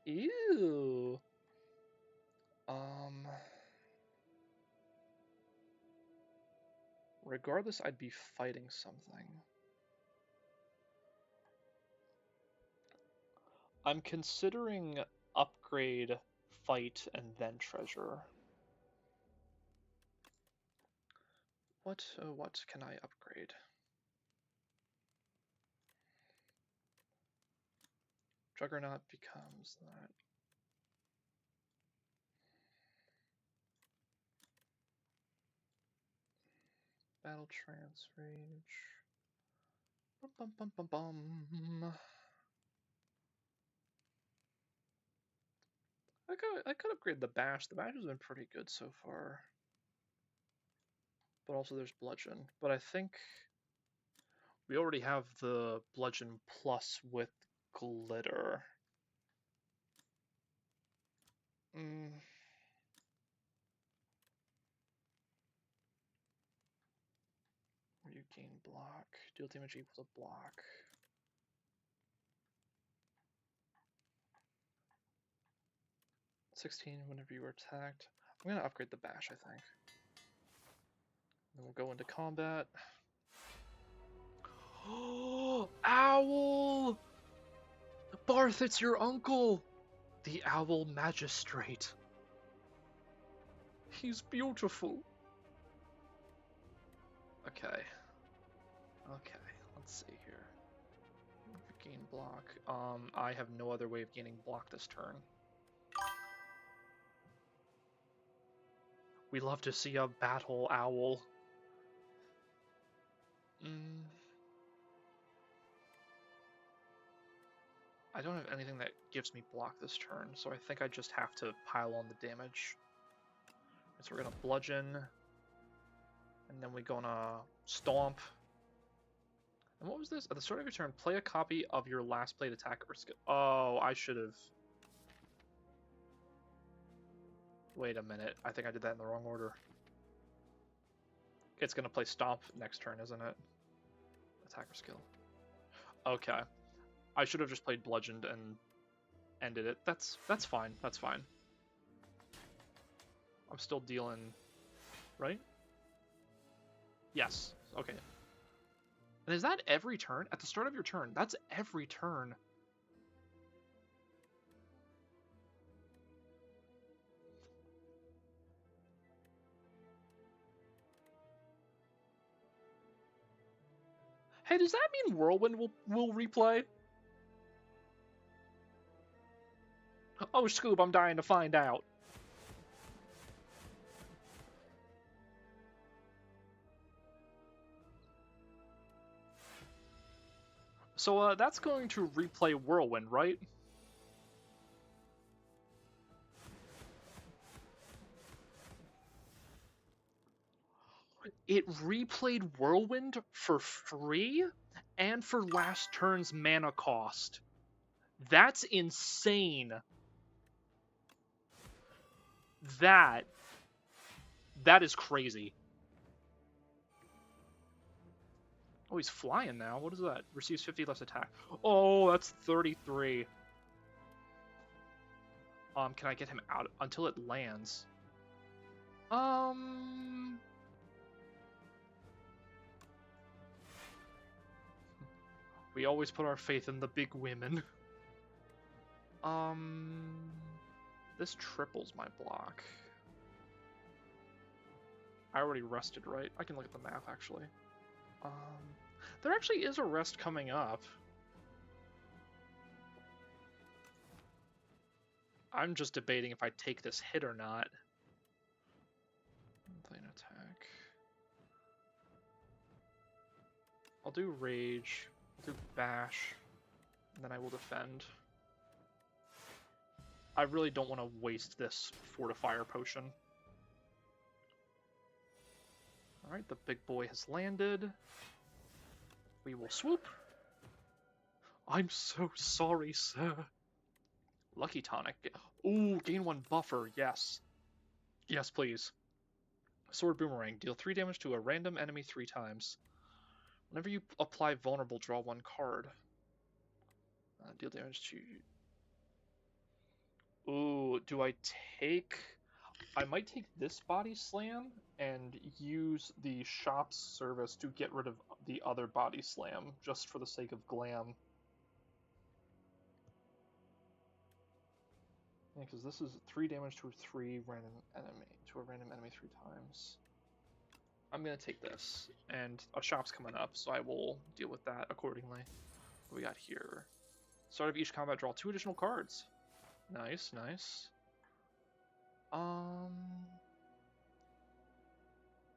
Speaker 1: Ew. Regardless, I'd be fighting something. I'm considering upgrade, fight, and then treasure. What can I upgrade? Juggernaut becomes that. Battle Trance Rage. Bum, bum, bum, bum. I could upgrade the Bash. The Bash has been pretty good so far. But also there's Bludgeon. But I think we already have the Bludgeon plus with Glitter. You gain block. Deal damage equal to block. $16 whenever you are attacked. I'm gonna upgrade the Bash, I think. Then we'll go into combat. Oh, Owl! Barth, it's your uncle! The Owl Magistrate. He's beautiful. Okay. Okay, let's see here. Gain block. I have no other way of gaining block this turn. We love to see a battle owl. I don't have anything that gives me block this turn, so I think I just have to pile on the damage. So we're gonna bludgeon, and then we're gonna stomp. And what was this? At the start of your turn, play a copy of your last played attack or skill. Oh, I should have. Wait a minute. I think I did that in the wrong order. It's gonna play stomp next turn, isn't it? Attacker skill. Okay. I should have just played bludgeoned and ended it. That's fine. That's fine. I'm still dealing, right? Yes. Okay. And is that every turn? At the start of your turn? That's every turn. Hey, does that mean Whirlwind will replay? Oh, Scoob, I'm dying to find out. So, that's going to replay Whirlwind, right? It replayed Whirlwind for free and for last turn's mana cost. That's insane. That is crazy. Oh, he's flying now. What is that? Receives 50 less attack. Oh, that's 33. Can I get him out until it lands? We always put our faith in the big women. This triples my block. I already rested, right? I can look at the map, actually. There actually is a rest coming up. I'm just debating if I take this hit or not. Plane attack. I'll do Rage, I'll do Bash, and then I will defend. I really don't want to waste this Fortifier potion. Alright, the big boy has landed. We will swoop. I'm so sorry, sir. Lucky Tonic. Ooh, gain 1 buffer, yes. Yes, please. Sword Boomerang. Deal 3 damage to a random enemy 3 times. Whenever you apply Vulnerable, draw 1 card. Deal damage to... Ooh, do I take... I might take this Body Slam and use the shop's service to get rid of the other Body Slam, just for the sake of glam. Yeah, because this is 3 damage to a random enemy 3 times. I'm gonna take this, and a shop's coming up, so I will deal with that accordingly. What we got here? Start of each combat, draw 2 additional cards. Nice, nice.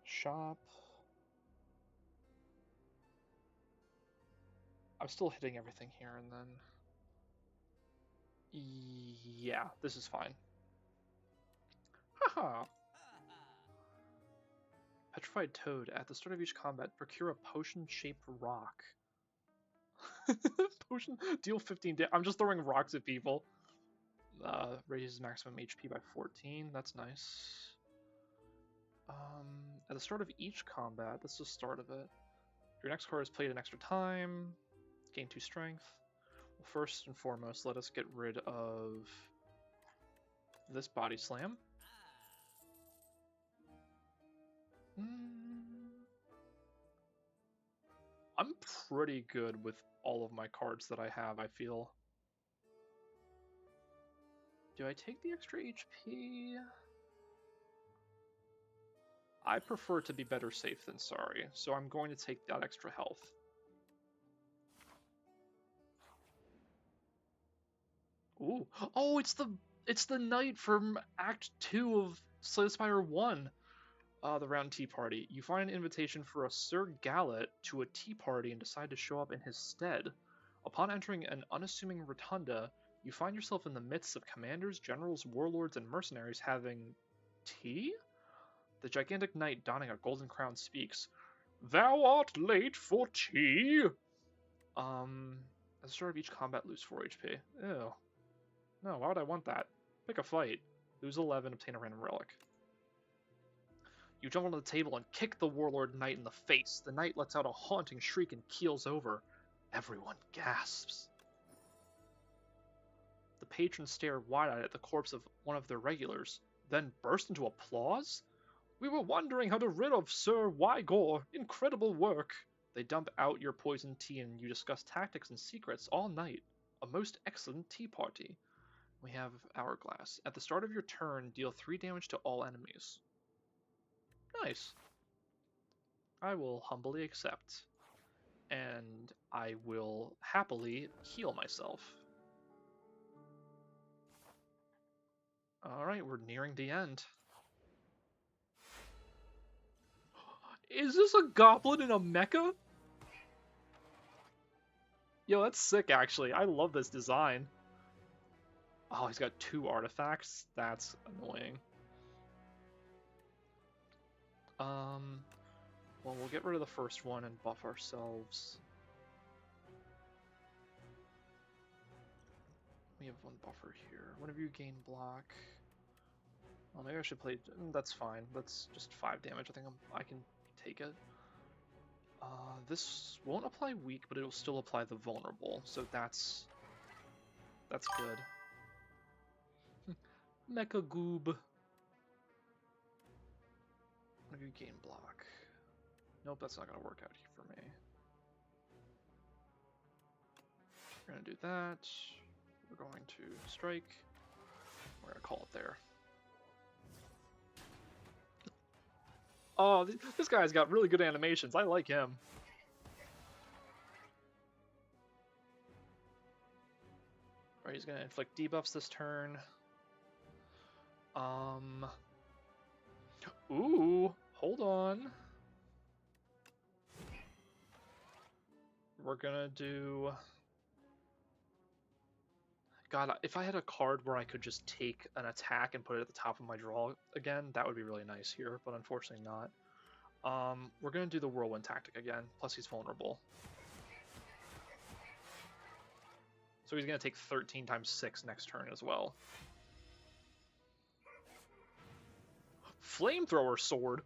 Speaker 1: Shop. I'm still hitting everything here, and then... Yeah, this is fine. Haha! Petrified Toad. At the start of each combat, procure a potion-shaped rock. Potion? Deal 15 damage. I'm just throwing rocks at people. Raises maximum HP by 14. That's nice. At the start of each combat, that's the start of it. Your next card is played an extra time. Gain 2 strength. Well, first and foremost, let us get rid of this Body Slam. I'm pretty good with all of my cards that I have, I feel. Do I take the extra HP? I prefer to be better safe than sorry, so I'm going to take that extra health. Ooh. Oh, it's the knight from Act 2 of Slay the Spire 1. The Round Tea Party. You find an invitation for a Sir Gallet to a tea party and decide to show up in his stead. Upon entering an unassuming rotunda, you find yourself in the midst of commanders, generals, warlords, and mercenaries having tea? The gigantic knight donning a golden crown speaks. Thou art late for tea! At the start of each combat, lose 4 HP. Ew. No, why would I want that? Pick a fight. Lose 11, obtain a random relic. You jump onto the table and kick the warlord knight in the face. The knight lets out a haunting shriek and keels over. Everyone gasps. The patrons stare wide-eyed at the corpse of one of their regulars, then burst into applause? We were wondering how to rid of Sir Wygor. Incredible work. They dump out your poisoned tea and you discuss tactics and secrets all night. A most excellent tea party. We have Hourglass. At the start of your turn, deal 3 damage to all enemies. Nice. I will humbly accept. And I will happily heal myself. Alright, we're nearing the end. Is this a goblin in a mecha? Yo, that's sick, actually. I love this design. Oh, he's got 2 artifacts? That's annoying. Well, we'll get rid of the first one and buff ourselves. We have 1 buffer here. Whenever you gain block... Well, maybe I should play... That's fine. That's just 5 damage. I think I can take it. This won't apply weak, but it'll still apply the vulnerable, so that's good. Mecha Goob. Whenever you gain block. Nope, that's not gonna work out here for me. We're gonna do that. We're going to strike. We're gonna call it there. Oh, this guy's got really good animations. I like him. Alright, he's gonna inflict debuffs this turn. Ooh, hold on. We're gonna do... God, if I had a card where I could just take an attack and put it at the top of my draw again, that would be really nice here, but unfortunately not. We're gonna do the Whirlwind tactic again, plus he's vulnerable. So he's gonna take 13 times 6 next turn as well. Flamethrower sword!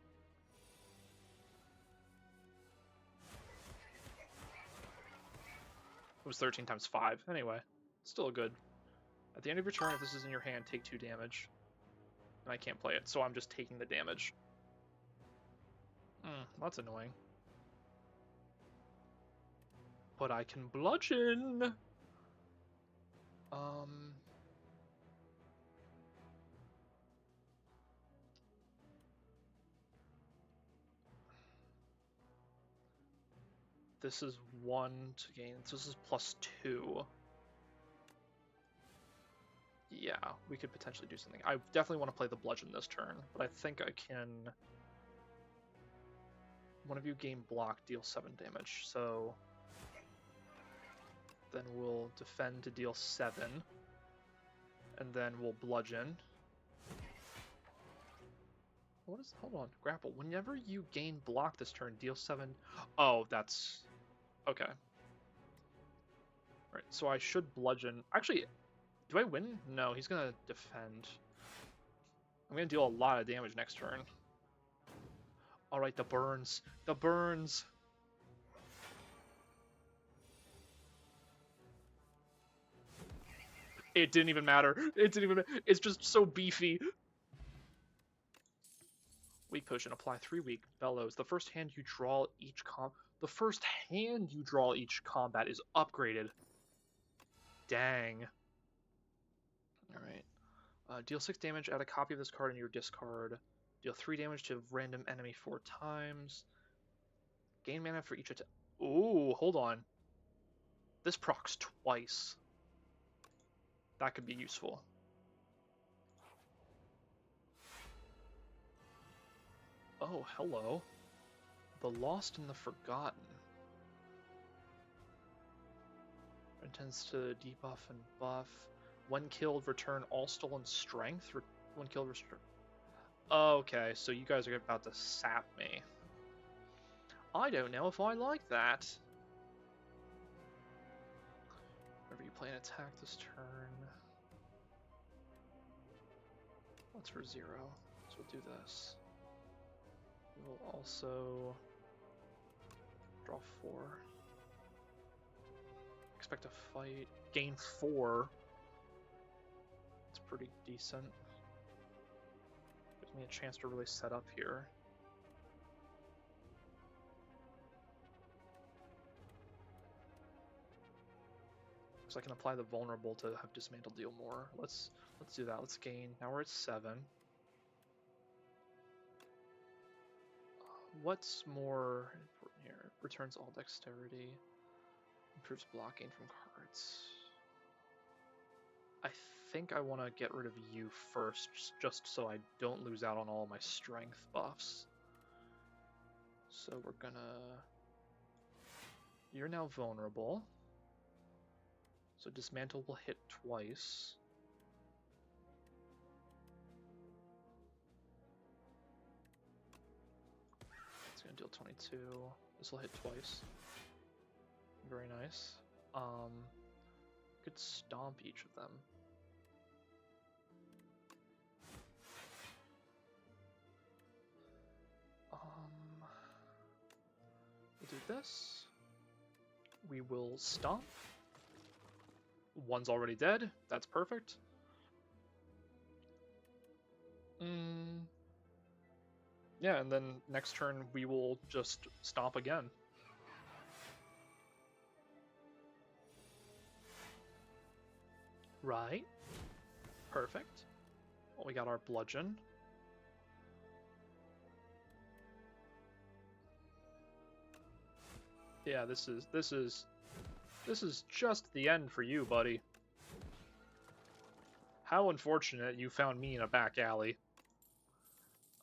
Speaker 1: It was 13 times 5. Anyway, still good. At the end of your turn, if this is in your hand, take 2 damage. And I can't play it, so I'm just taking the damage. That's annoying. But I can bludgeon! This is 1 to gain. This is +2. Yeah, we could potentially do something. I definitely want to play the bludgeon this turn, but I think I can... One of you gain block, deal 7 damage, so... Then we'll defend to deal 7. And then we'll bludgeon. What is... Hold on. Grapple. Whenever you gain block this turn, deal 7... Oh, that's... Okay. Right, so I should bludgeon... Actually, do I win? No, he's gonna defend. I'm gonna deal a lot of damage next turn. Alright, the burns. The burns! It didn't even matter. It didn't even matter. It's just so beefy. Weak potion. Apply 3 weak. Bellows. The first hand you draw each combat is upgraded. Dang. Alright. Deal 6 damage. Add a copy of this card in your discard. Deal 3 damage to random enemy 4 times. Gain mana for each attack. Ooh, hold on. This procs twice. That could be useful. Oh, hello. The Lost and the Forgotten. Intends to debuff and buff. When killed, return all stolen strength. When killed, return... Okay, so you guys are about to sap me. I don't know if I like that. Whenever you play an attack this turn... What's for 0? So we'll do this. We will also draw 4. Expect a fight. Gain 4. It's pretty decent. Gives me a chance to really set up here. So I can apply the vulnerable to have dismantle deal more. Let's do that. Let's gain. Now we're at 7. What's more important here? Returns all dexterity. Improves blocking from cards. I think I want to get rid of you first, just so I don't lose out on all my strength buffs. So we're gonna... You're now vulnerable. So dismantle will hit twice. It's gonna deal 22. This will hit twice. Very nice. Could stomp each of them. We'll do this. We will stomp. One's already dead. That's perfect. Yeah, and then next turn we will just stomp again. Right. Perfect. Well, we got our bludgeon. Yeah, this is just the end for you, buddy. How unfortunate you found me in a back alley.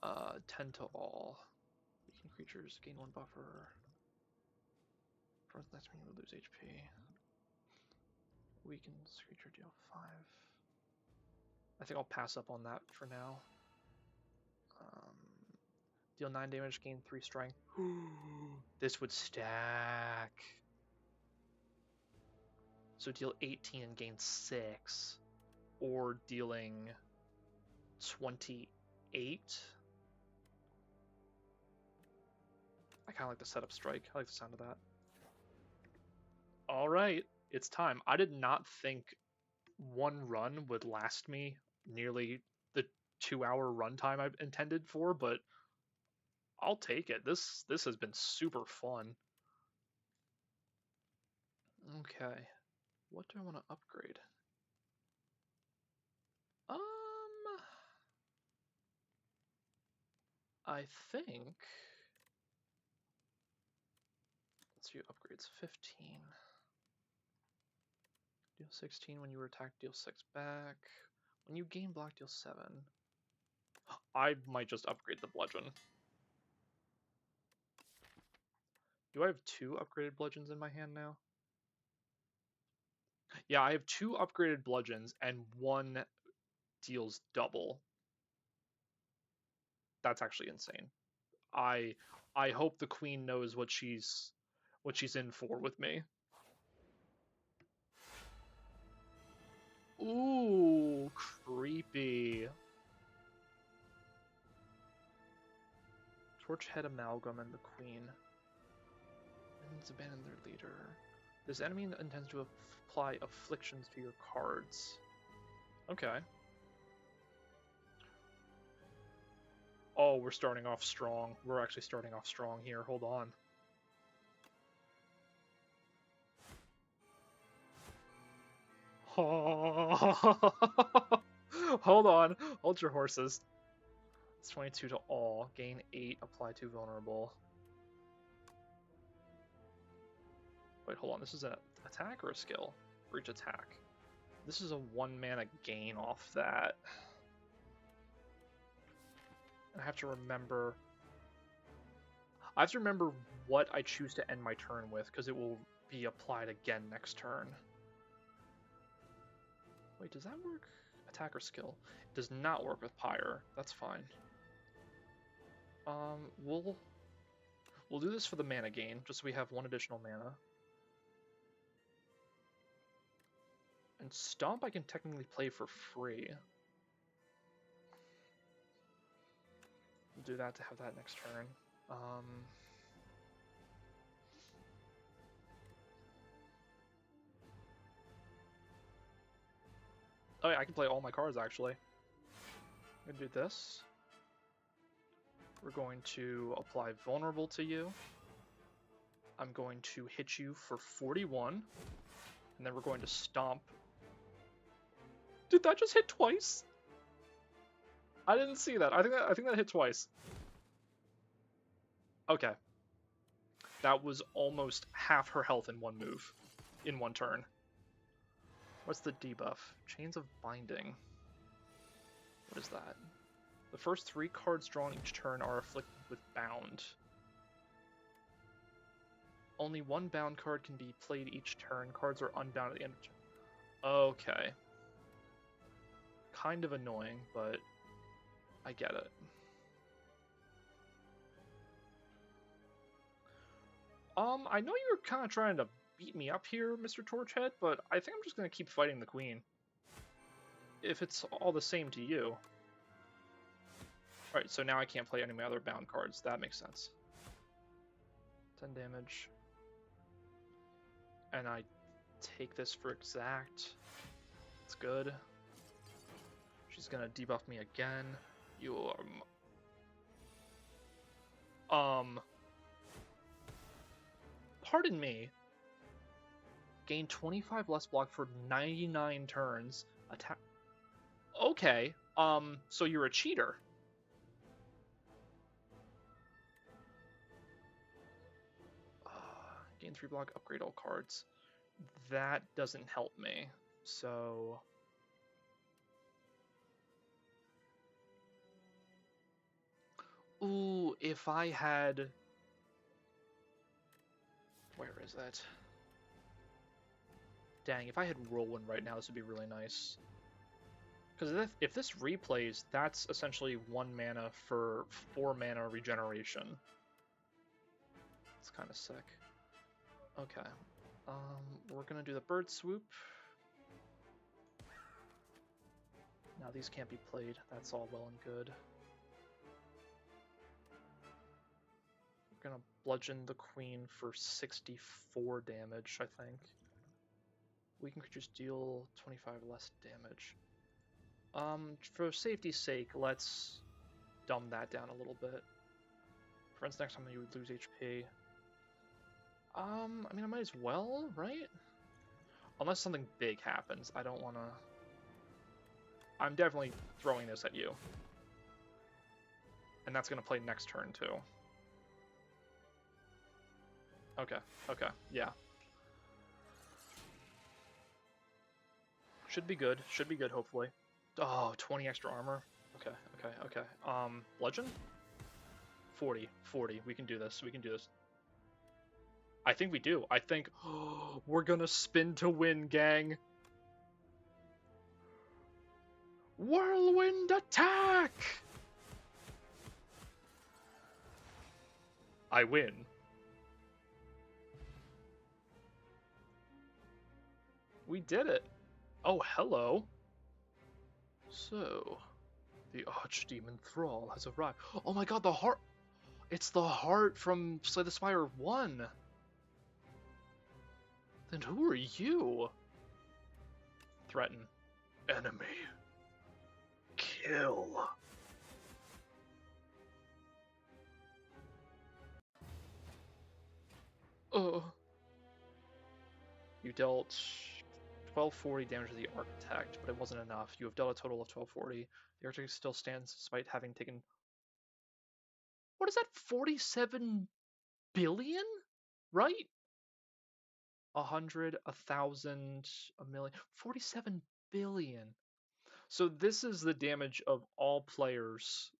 Speaker 1: 10 to all. Weakened creatures gain 1 buffer. For the next minute, lose HP. Weakens creature deal 5. I think I'll pass up on that for now. Deal 9 damage, gain 3 strength. This would stack. So deal 18 and gain 6. Or dealing 28. I kind of like the setup strike. I like the sound of that. Alright, it's time. I did not think one run would last me nearly the 2-hour runtime I intended for, but I'll take it. This has been super fun. Okay. What do I want to upgrade? I think... Let's do upgrades. 15. Deal 16 when you were attacked, deal 6 back. When you gain block, deal 7. I might just upgrade the bludgeon. Do I have 2 upgraded bludgeons in my hand now? Yeah, I have 2 upgraded bludgeons and 1 deals double. That's actually insane. I hope the queen knows what she's in for with me. Ooh, creepy. Torchhead Amalgam and the Queen. Minions abandon their leader. This enemy intends to apply afflictions to your cards. Okay. Oh, we're starting off strong. We're actually starting off strong here. Hold on. Hold on. Hold your horses. It's 22 to all. Gain 8. Apply to vulnerable. Wait, hold on. This is an attack or a skill? Breach attack. This is a 1 mana gain off that. I have to remember... I have to remember what I choose to end my turn with, because it will be applied again next turn. Wait, does that work? Attack or skill? It does not work with Pyre. That's fine. We'll do this for the mana gain, just so we have 1 additional mana. And Stomp I can technically play for free. We'll do that to have that next turn. Oh yeah, I can play all my cards actually. I'm gonna do this. We're going to apply Vulnerable to you. I'm going to hit you for 41. And then we're going to Stomp. Did that just hit twice? I didn't see that. I think that hit twice. Okay. That was almost half her health in 1 move. In 1 turn. What's the debuff? Chains of Binding. What is that? The first 3 cards drawn each turn are afflicted with Bound. Only 1 bound card can be played each turn. Cards are unbound at the end of turn. Okay. Kind of annoying, but I get it. I know you're kind of trying to beat me up here, Mr. Torchhead, but I think I'm just going to keep fighting the queen. If it's all the same to you. Alright, so now I can't play any of my other bound cards. That makes sense. 10 damage. And I take this for exact. It's good. She's gonna debuff me again. You are... Pardon me. Gain 25 less block for 99 turns. Attack... Okay. So you're a cheater. Gain 3 block, upgrade all cards. That doesn't help me. So... Ooh, if I had... Where is that? Dang, if I had Whirlwind right now, this would be really nice. Because if this replays, that's essentially 1 mana for 4 mana regeneration. It's kind of sick. Okay. We're gonna do the Bird Swoop. Now these can't be played. That's all well and good. We're gonna bludgeon the Queen for 64 damage, I think. Weakened creatures deal 25 less damage. For safety's sake, let's dumb that down a little bit. For instance, next time you would lose HP. I mean, I might as well, right? Unless something big happens, I don't want to... I'm definitely throwing this at you. And that's going to play next turn, too. Okay, yeah. Should be good, hopefully. Oh, 20 extra armor. Okay. Bludgeon? 40. We can do this. I think we do. I think we're gonna spin to win, gang. Whirlwind attack! I win. We did it. Oh, hello. So, the Archdemon Thrall has arrived. Oh my god, the heart! It's the heart from Slay the Spire 1! Then who are you? Threaten. Enemy. Kill. You dealt 1240 damage to the Architect, but it wasn't enough. You have dealt a total of 1240. The Architect still stands despite having taken... What is that? 47 billion? Right? 100, 1,000, a million... 47 billion. So this is the damage of all players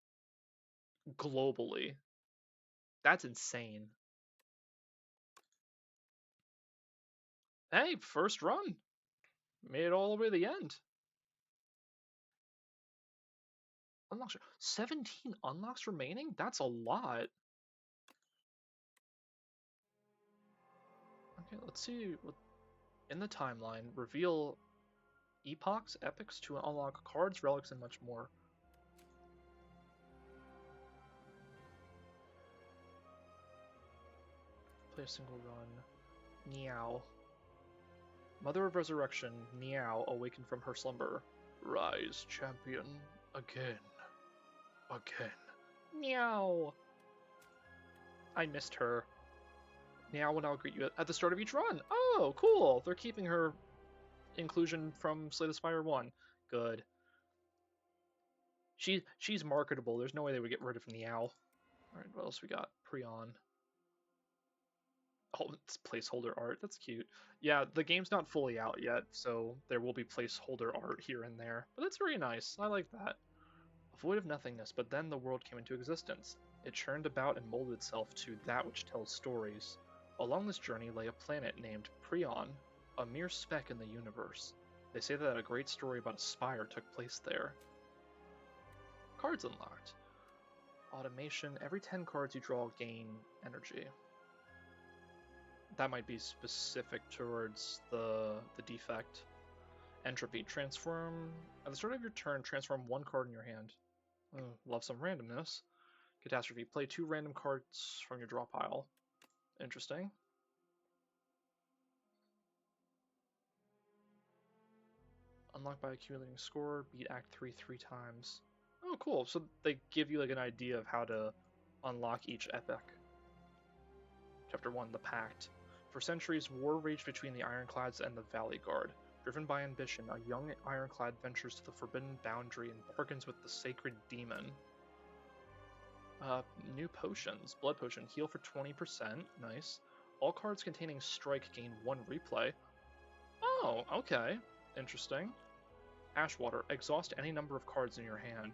Speaker 1: globally. That's insane. Hey, first run. Made it all the way to the end. Unlocks 17 unlocks remaining? That's a lot. Okay, let's see. In the timeline, reveal epochs, epics to unlock cards, relics, and much more. Play a single run. Meow. Mother of Resurrection, Meow, awakened from her slumber. Rise, champion, again. Meow. I missed her. Meow will now greet you at the start of each run. Oh, cool. They're keeping her inclusion from Slay the Spire 1. Good. She's marketable. There's no way they would get rid of Meow. Alright, what else we got? Prion. Oh, it's placeholder art. That's cute. Yeah, the game's not fully out yet, so there will be placeholder art here and there. But that's very nice. I like that. A void of nothingness, but then the world came into existence. It churned about and molded itself to that which tells stories. Along this journey lay a planet named Prion, a mere speck in the universe. They say that a great story about a spire took place there. Cards unlocked. Automation. Every 10 cards you draw gain energy. That might be specific towards the defect. Entropy. Transform. At the start of your turn, transform 1 card in your hand. Love some randomness. Catastrophe. Play 2 random cards from your draw pile. Interesting. Unlock by accumulating score. Beat Act 3 3 times. Oh, cool. So they give you like an idea of how to unlock each epic. Chapter 1, The Pact. For centuries, war raged between the Ironclads and the Valley Guard. Driven by ambition, a young Ironclad ventures to the Forbidden Boundary and bargains with the Sacred Demon. New potions. Blood Potion. Heal for 20%. Nice. All cards containing strike gain 1 replay. Oh, okay. Interesting. Ashwater. Exhaust any number of cards in your hand.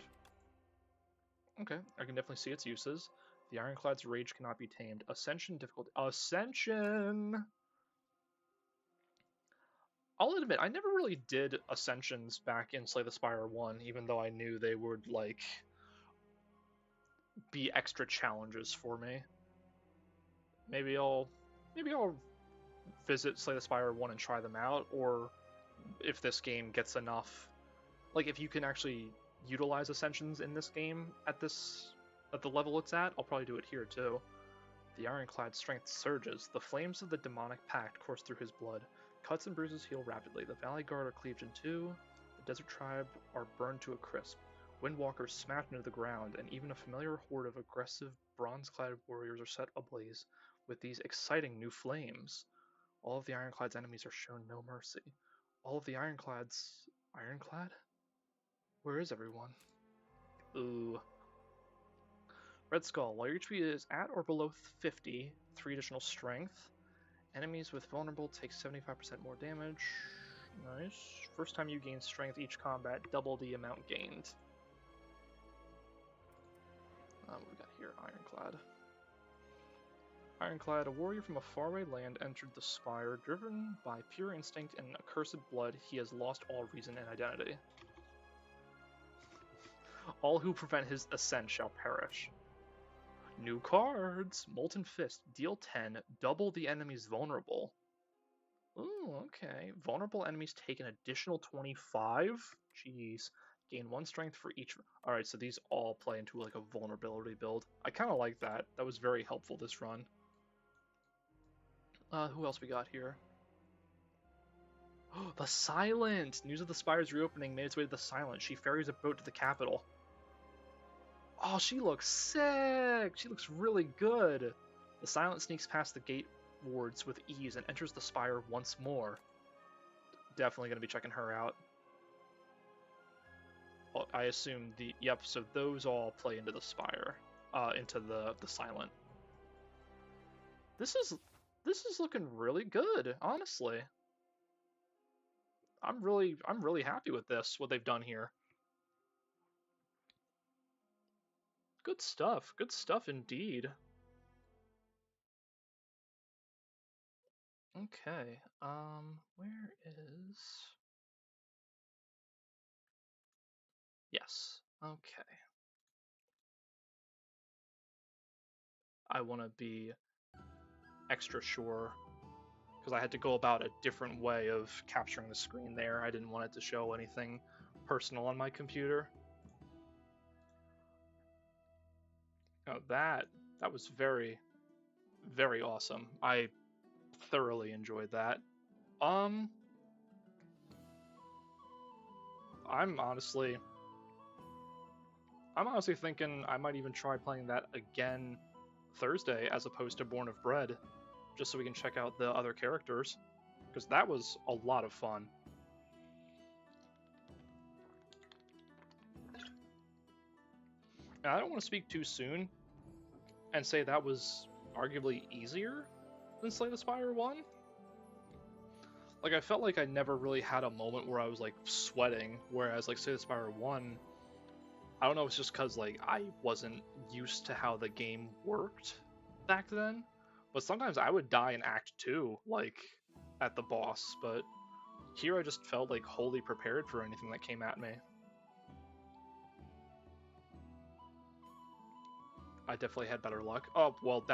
Speaker 1: Okay, I can definitely see its uses. The Ironclad's rage cannot be tamed. Ascension difficulty. Ascension! I'll admit, I never really did Ascensions back in Slay the Spire 1, even though I knew they would, like, be extra challenges for me. Maybe I'll visit Slay the Spire 1 and try them out, or if this game gets enough, like if you can actually utilize Ascensions in this game at the level it's at, I'll probably do it here too. The Ironclad's strength surges. The flames of the demonic pact course through his blood. Cuts and bruises heal rapidly. The Valley Guard are cleaved in two. The Desert Tribe are burned to a crisp. Windwalkers smash into the ground, and even a familiar horde of aggressive bronze-clad warriors are set ablaze with these exciting new flames. All of the Ironclad's enemies are shown no mercy. All of the Ironclad's... Ironclad? Where is everyone? Ooh. Red Skull. While your HP is at or below 50, 3 additional strength. Enemies with vulnerable take 75% more damage. Nice. First time you gain strength each combat, double the amount gained. What we got here? Ironclad. Ironclad, a warrior from a faraway land, entered the Spire. Driven by pure instinct and accursed blood, he has lost all reason and identity. All who prevent his ascent shall perish. New cards! Molten Fist. Deal 10, double the enemy's vulnerable. Ooh, okay. Vulnerable enemies take an additional 25? Jeez. Gain 1 strength for each. Alright, so these all play into like a vulnerability build. I kind of like that. That was very helpful this run. Who else we got here? Oh, the Silent! News of the Spire's reopening made its way to the Silent. She ferries a boat to the capital. Oh, she looks sick! She looks really good! The Silent sneaks past the gate wards with ease and enters the Spire once more. Definitely going to be checking her out. Well, I assume the... Yep, so those all play into the Spire. Into the Silent. This is looking really good, honestly. I'm really happy with this, what they've done here. Good stuff indeed. Okay, where is... Yes, okay. I want to be extra sure, because I had to go about a different way of capturing the screen there. I didn't want it to show anything personal on my computer. Oh, that was very, very awesome. I thoroughly enjoyed that. I'm honestly thinking I might even try playing that again Thursday as opposed to Born of Bread, just so we can check out the other characters, because that was a lot of fun. And I don't want to speak too soon and say that was arguably easier than Slay the Spire 1. Like, I felt like I never really had a moment where I was, like, sweating, whereas, like, Slay the Spire 1, I don't know if it's just because, like, I wasn't used to how the game worked back then, but sometimes I would die in Act 2, like, at the boss, but here I just felt, like, wholly prepared for anything that came at me. I definitely had better luck. Oh, well,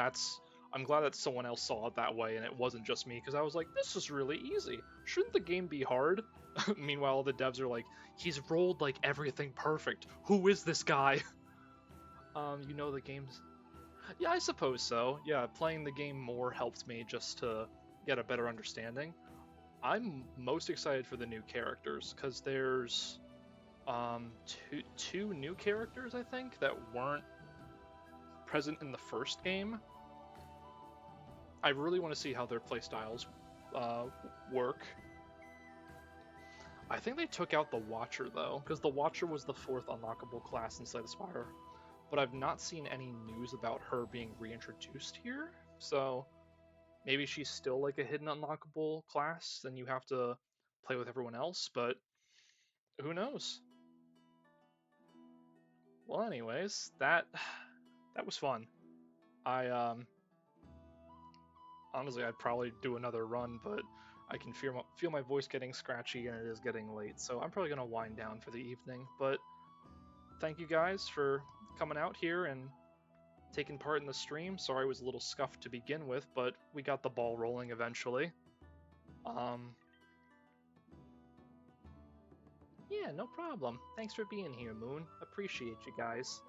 Speaker 1: I'm glad that someone else saw it that way and it wasn't just me, because I was like, this is really easy. Shouldn't the game be hard? Meanwhile, the devs are like, he's rolled like everything perfect. Who is this guy? You know the game's... Yeah, I suppose so. Yeah, playing the game more helped me just to get a better understanding. I'm most excited for the new characters, because there's two new characters, I think, that weren't present in the first game. I really want to see how their playstyles work. I think they took out the Watcher, though, because the Watcher was the 4th unlockable class in Slay the Spire, but I've not seen any news about her being reintroduced here, so maybe she's still like a hidden unlockable class, then you have to play with everyone else, but who knows? Well, anyways, that was fun. I honestly, I'd probably do another run, but I can feel my voice getting scratchy and it is getting late, so I'm probably gonna wind down for the evening. But thank you guys for coming out here and taking part in the stream. Sorry I was a little scuffed to begin with, but we got the ball rolling eventually. Yeah, no problem. Thanks for being here, Moon. Appreciate you guys.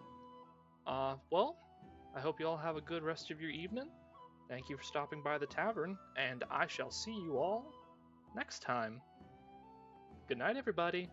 Speaker 1: Well, I hope you all have a good rest of your evening. Thank you for stopping by the tavern, and I shall see you all next time. Good night, everybody.